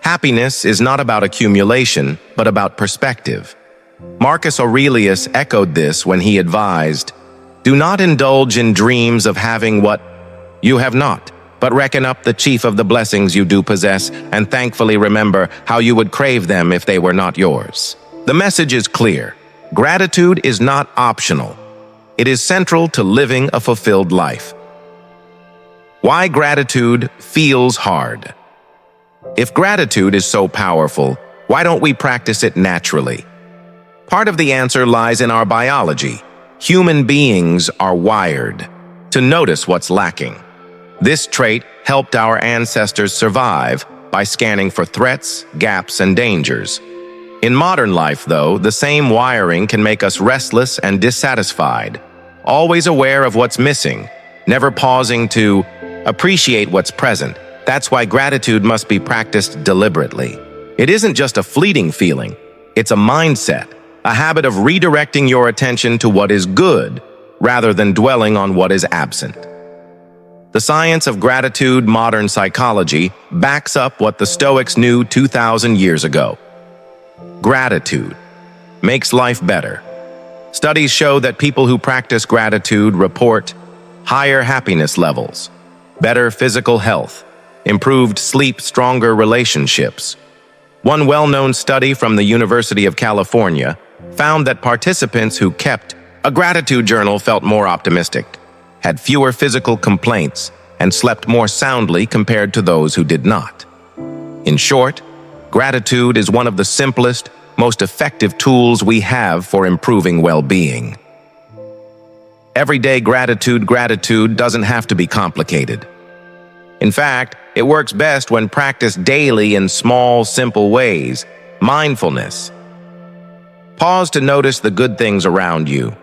Happiness is not about accumulation, but about perspective. Marcus Aurelius echoed this when he advised, "Do not indulge in dreams of having what you have not, but reckon up the chief of the blessings you do possess, and thankfully remember how you would crave them if they were not yours." The message is clear. Gratitude is not optional. It is central to living a fulfilled life. Why gratitude feels hard. If gratitude is so powerful, why don't we practice it naturally? Part of the answer lies in our biology. Human beings are wired to notice what's lacking. This trait helped our ancestors survive by scanning for threats, gaps, and dangers. In modern life, though, the same wiring can make us restless and dissatisfied, always aware of what's missing, never pausing to appreciate what's present. That's why gratitude must be practiced deliberately. It isn't just a fleeting feeling, it's a mindset, a habit of redirecting your attention to what is good rather than dwelling on what is absent. The science of gratitude, modern psychology, backs up what the Stoics knew 2,000 years ago. Gratitude makes life better. Studies show that people who practice gratitude report higher happiness levels, better physical health, improved sleep, stronger relationships. One well-known study from the University of California found that participants who kept a gratitude journal felt more optimistic, had fewer physical complaints, and slept more soundly compared to those who did not. In short, gratitude is one of the simplest, most effective tools we have for improving well-being. Everyday gratitude doesn't have to be complicated. In fact, it works best when practiced daily in small, simple ways. Mindfulness. Pause to notice the good things around you.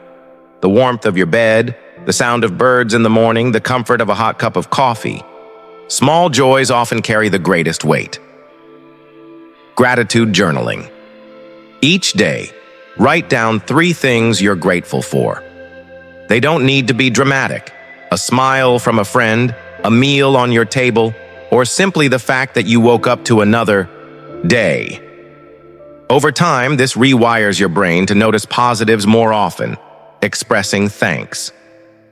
The warmth of your bed, the sound of birds in the morning, the comfort of a hot cup of coffee. Small joys often carry the greatest weight. Gratitude journaling. Each day, write down 3 things you're grateful for. They don't need to be dramatic. A smile from a friend, a meal on your table, or simply the fact that you woke up to another day. Over time, this rewires your brain to notice positives more often, expressing thanks.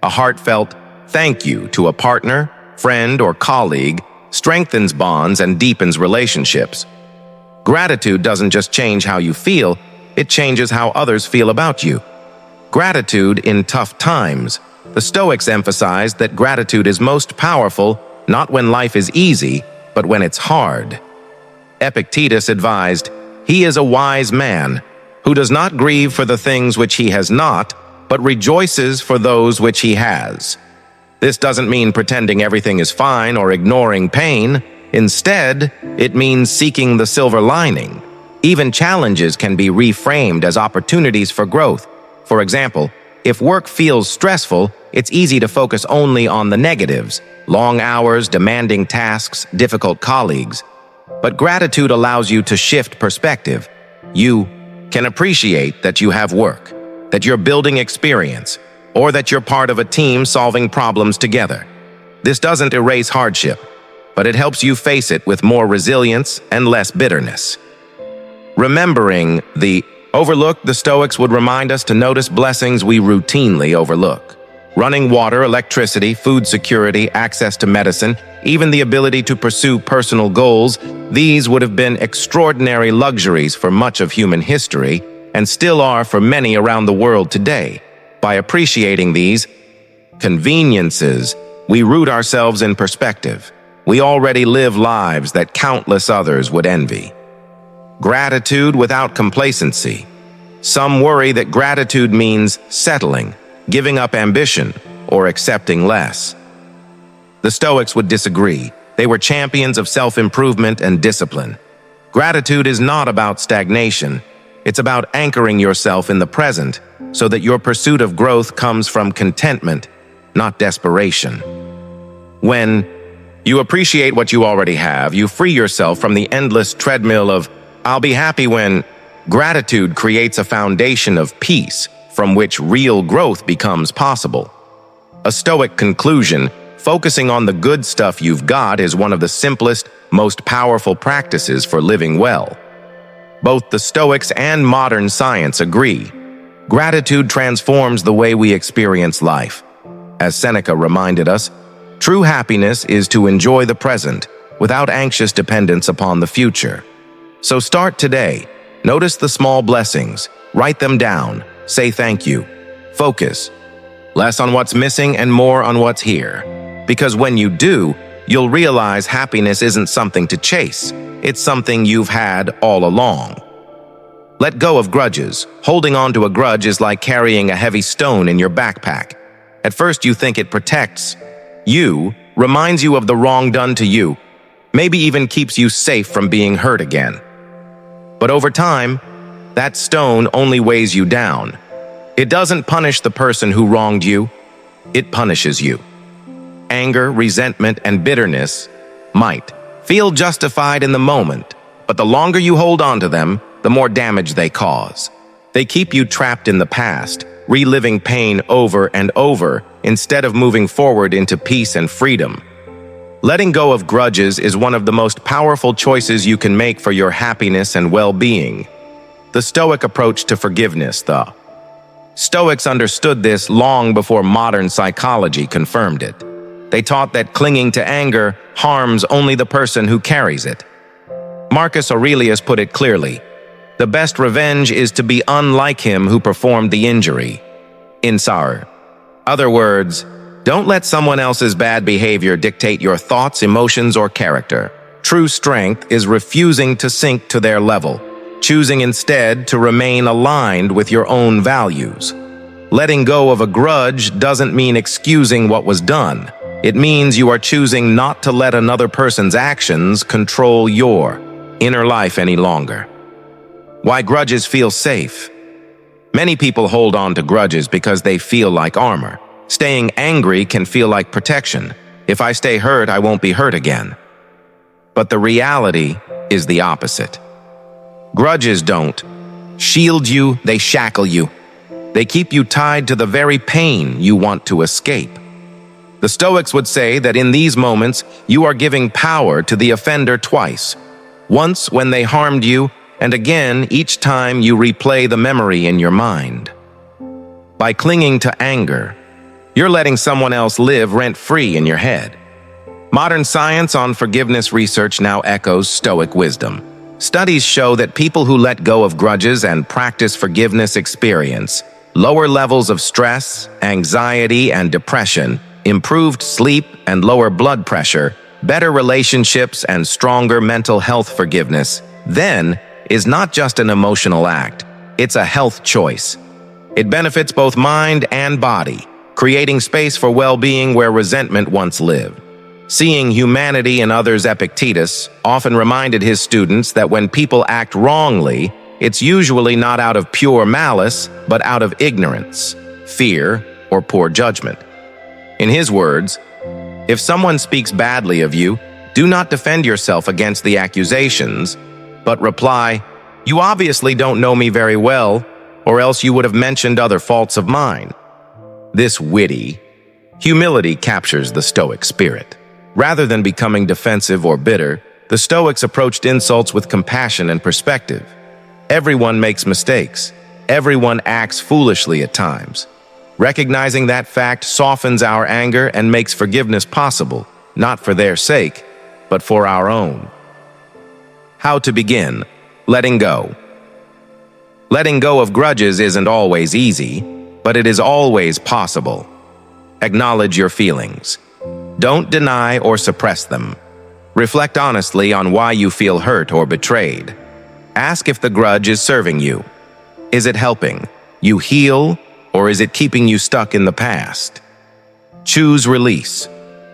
A heartfelt thank you to a partner, friend, or colleague strengthens bonds and deepens relationships. Gratitude doesn't just change how you feel, it changes how others feel about you. Gratitude in tough times. The Stoics emphasized that gratitude is most powerful not when life is easy, but when it's hard. Epictetus advised, "He is a wise man who does not grieve for the things which he has not, but rejoices for those which he has." This doesn't mean pretending everything is fine or ignoring pain. Instead, it means seeking the silver lining. Even challenges can be reframed as opportunities for growth. For example, if work feels stressful, it's easy to focus only on the negatives: long hours, demanding tasks, difficult colleagues. But gratitude allows you to shift perspective. You can appreciate that you have work, that you're building experience, or that you're part of a team solving problems together. This doesn't erase hardship, but it helps you face it with more resilience and less bitterness. Remembering the overlooked, the Stoics would remind us to notice blessings we routinely overlook. Running water, electricity, food security, access to medicine, even the ability to pursue personal goals, these would have been extraordinary luxuries for much of human history and still are for many around the world today. By appreciating these conveniences, we root ourselves in perspective. We already live lives that countless others would envy. Gratitude without complacency. Some worry that gratitude means settling, giving up ambition, or accepting less. The Stoics would disagree. They were champions of self-improvement and discipline. Gratitude is not about stagnation. It's about anchoring yourself in the present so that your pursuit of growth comes from contentment, not desperation. When you appreciate what you already have, you free yourself from the endless treadmill of "I'll be happy when." Gratitude creates a foundation of peace from which real growth becomes possible. A Stoic conclusion: focusing on the good stuff you've got is one of the simplest, most powerful practices for living well. Both the Stoics and modern science agree. Gratitude transforms the way we experience life. As Seneca reminded us, true happiness is to enjoy the present without anxious dependence upon the future. So start today. Notice the small blessings. Write them down. Say thank you. Focus. Less on what's missing and more on what's here. Because when you do, you'll realize happiness isn't something to chase. It's something you've had all along. Let go of grudges. Holding on to a grudge is like carrying a heavy stone in your backpack. At first you think it protects you, reminds you of the wrong done to you, maybe even keeps you safe from being hurt again. But over time, that stone only weighs you down. It doesn't punish the person who wronged you, it punishes you. Anger, resentment, and bitterness might feel justified in the moment, but the longer you hold on to them, the more damage they cause. They keep you trapped in the past, reliving pain over and over instead of moving forward into peace and freedom. Letting go of grudges is one of the most powerful choices you can make for your happiness and well-being. The Stoic approach to forgiveness, the Stoics understood this long before modern psychology confirmed it. They taught that clinging to anger harms only the person who carries it. Marcus Aurelius put it clearly: the best revenge is to be unlike him who performed the injury. In other words, don't let someone else's bad behavior dictate your thoughts, emotions, or character. True strength is refusing to sink to their level, choosing instead to remain aligned with your own values. Letting go of a grudge doesn't mean excusing what was done. It means you are choosing not to let another person's actions control your inner life any longer. Why grudges feel safe? Many people hold on to grudges because they feel like armor. Staying angry can feel like protection. If I stay hurt, I won't be hurt again. But the reality is the opposite. Grudges don't shield you, they shackle you. They keep you tied to the very pain you want to escape. The Stoics would say that in these moments, you are giving power to the offender twice. Once when they harmed you, and again each time you replay the memory in your mind. By clinging to anger, you're letting someone else live rent-free in your head. Modern science on forgiveness research now echoes Stoic wisdom. Studies show that people who let go of grudges and practice forgiveness experience lower levels of stress, anxiety, and depression, improved sleep and lower blood pressure, better relationships, and stronger mental health. Forgiveness, then, is not just an emotional act, it's a health choice. It benefits both mind and body, creating space for well-being where resentment once lived. Seeing humanity in others, Epictetus often reminded his students that when people act wrongly, it's usually not out of pure malice, but out of ignorance, fear, or poor judgment. In his words, if someone speaks badly of you, do not defend yourself against the accusations, but reply, "You obviously don't know me very well, or else you would have mentioned other faults of mine." This witty humility captures the Stoic spirit. Rather than becoming defensive or bitter, the Stoics approached insults with compassion and perspective. Everyone makes mistakes. Everyone acts foolishly at times. Recognizing that fact softens our anger and makes forgiveness possible, not for their sake, but for our own. How to begin? Letting go. Letting go of grudges isn't always easy, but it is always possible. Acknowledge your feelings. Don't deny or suppress them. Reflect honestly on why you feel hurt or betrayed. Ask if the grudge is serving you. Is it helping you heal, or is it keeping you stuck in the past? Choose release.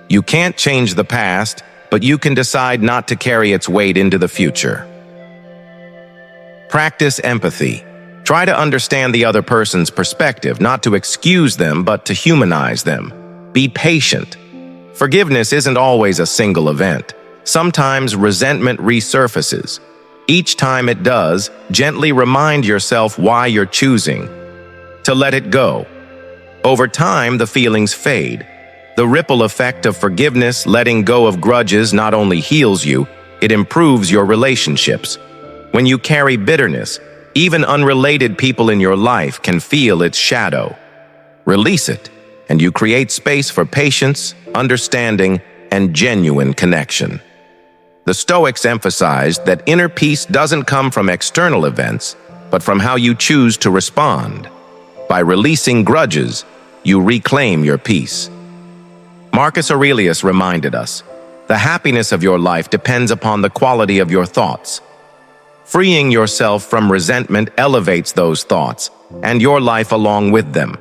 You can't change the past, but you can decide not to carry its weight into the future. Practice empathy. Try to understand the other person's perspective, not to excuse them, but to humanize them. Be patient. Forgiveness isn't always a single event. Sometimes resentment resurfaces. Each time it does, gently remind yourself why you're choosing to let it go. Over time, the feelings fade. The ripple effect of forgiveness, letting go of grudges, not only heals you, it improves your relationships. When you carry bitterness, even unrelated people in your life can feel its shadow. Release it, and you create space for patience, understanding, and genuine connection. The Stoics emphasized that inner peace doesn't come from external events, but from how you choose to respond. By releasing grudges, you reclaim your peace. Marcus Aurelius reminded us, the happiness of your life depends upon the quality of your thoughts. Freeing yourself from resentment elevates those thoughts, and your life along with them.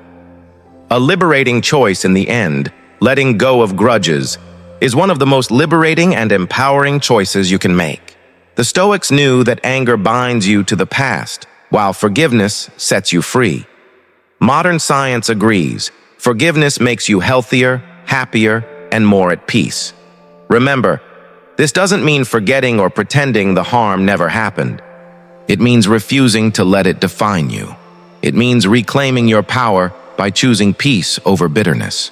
A liberating choice in the end, letting go of grudges, is one of the most liberating and empowering choices you can make. The Stoics knew that anger binds you to the past, while forgiveness sets you free. Modern science agrees. Forgiveness makes you healthier, happier, and more at peace. Remember, this doesn't mean forgetting or pretending the harm never happened. It means refusing to let it define you. It means reclaiming your power by choosing peace over bitterness.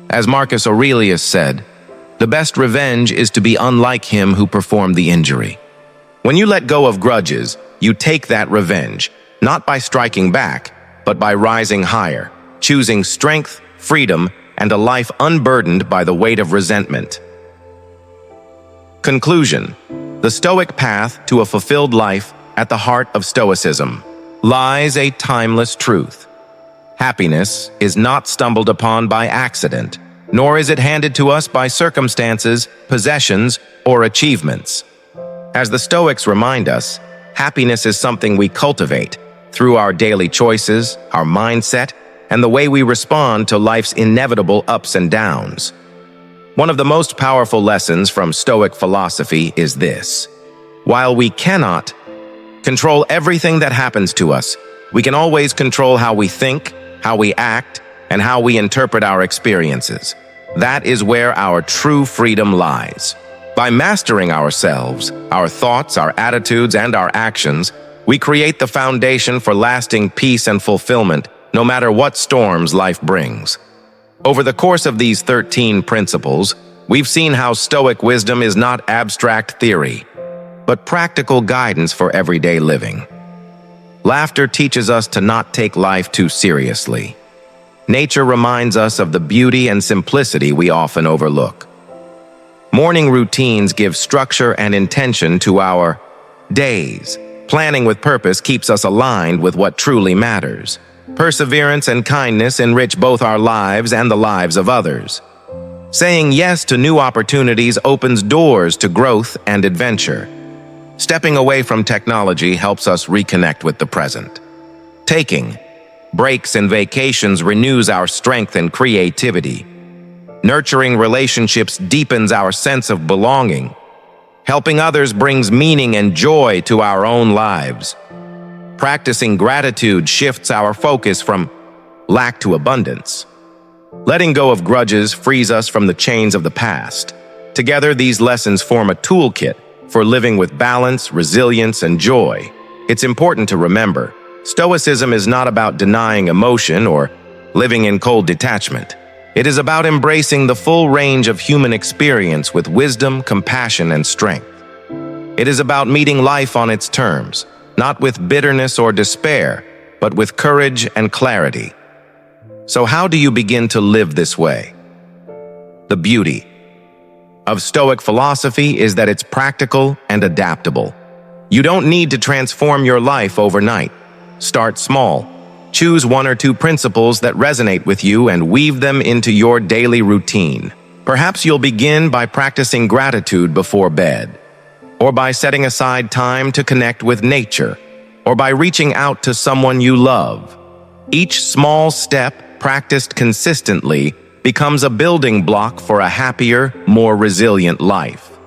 As Marcus Aurelius said, the best revenge is to be unlike him who performed the injury. When you let go of grudges, you take that revenge, not by striking back, but by rising higher, choosing strength, freedom, and a life unburdened by the weight of resentment. Conclusion: the Stoic path to a fulfilled life, at the heart of Stoicism, lies a timeless truth. Happiness is not stumbled upon by accident, nor is it handed to us by circumstances, possessions, or achievements. As the Stoics remind us, happiness is something we cultivate through our daily choices, our mindset, and the way we respond to life's inevitable ups and downs. One of the most powerful lessons from Stoic philosophy is this: while we cannot control everything that happens to us, we can always control how we think, how we act, and how we interpret our experiences. That is where our true freedom lies. By mastering ourselves, our thoughts, our attitudes, and our actions, we create the foundation for lasting peace and fulfillment, no matter what storms life brings. Over the course of these 13 principles, we've seen how Stoic wisdom is not abstract theory, but practical guidance for everyday living. Laughter teaches us to not take life too seriously. Nature reminds us of the beauty and simplicity we often overlook. Morning routines give structure and intention to our days. Planning with purpose keeps us aligned with what truly matters. Perseverance and kindness enrich both our lives and the lives of others. Saying yes to new opportunities opens doors to growth and adventure. Stepping away from technology helps us reconnect with the present. Taking breaks and vacations renews our strength and creativity. Nurturing relationships deepens our sense of belonging. Helping others brings meaning and joy to our own lives. Practicing gratitude shifts our focus from lack to abundance. Letting go of grudges frees us from the chains of the past. Together, these lessons form a toolkit for living with balance, resilience, and joy. It's important to remember, Stoicism is not about denying emotion or living in cold detachment. It is about embracing the full range of human experience with wisdom, compassion, and strength. It is about meeting life on its terms, not with bitterness or despair, but with courage and clarity. So how do you begin to live this way? The beauty of Stoic philosophy is that it's practical and adaptable. You don't need to transform your life overnight. Start small. Choose one or two principles that resonate with you and weave them into your daily routine. Perhaps you'll begin by practicing gratitude before bed, or by setting aside time to connect with nature, or by reaching out to someone you love. Each small step, practiced consistently, becomes a building block for a happier, more resilient life.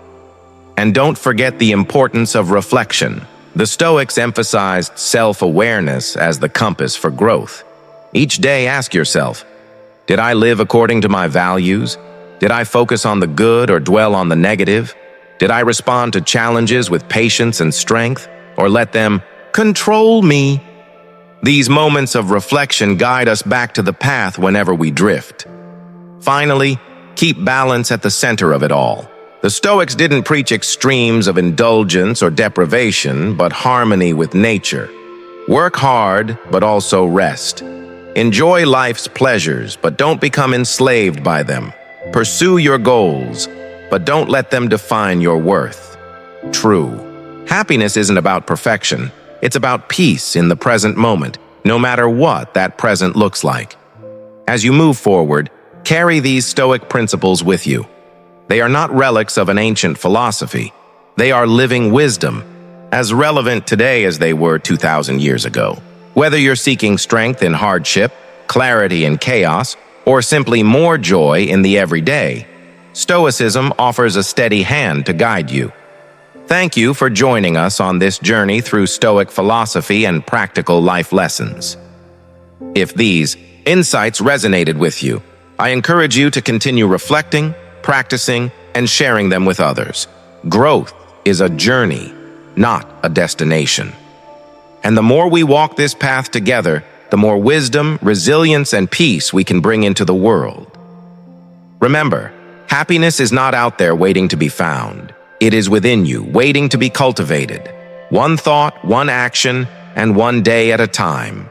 And don't forget the importance of reflection. The Stoics emphasized self-awareness as the compass for growth. Each day, ask yourself, did I live according to my values? Did I focus on the good or dwell on the negative? Did I respond to challenges with patience and strength, or let them control me? These moments of reflection guide us back to the path whenever we drift. Finally, keep balance at the center of it all. The Stoics didn't preach extremes of indulgence or deprivation, but harmony with nature. Work hard, but also rest. Enjoy life's pleasures, but don't become enslaved by them. Pursue your goals, but don't let them define your worth. True. Happiness isn't about perfection. It's about peace in the present moment, no matter what that present looks like. As you move forward, carry these Stoic principles with you. They are not relics of an ancient philosophy. They are living wisdom, as relevant today as they were 2,000 years ago. Whether you're seeking strength in hardship, clarity in chaos, or simply more joy in the everyday, Stoicism offers a steady hand to guide you. Thank you for joining us on this journey through Stoic philosophy and practical life lessons. If these insights resonated with you, I encourage you to continue reflecting, practicing, and sharing them with others. Growth is a journey, not a destination. And the more we walk this path together, the more wisdom, resilience, and peace we can bring into the world. Remember, happiness is not out there waiting to be found. It is within you, waiting to be cultivated. One thought, one action, and one day at a time.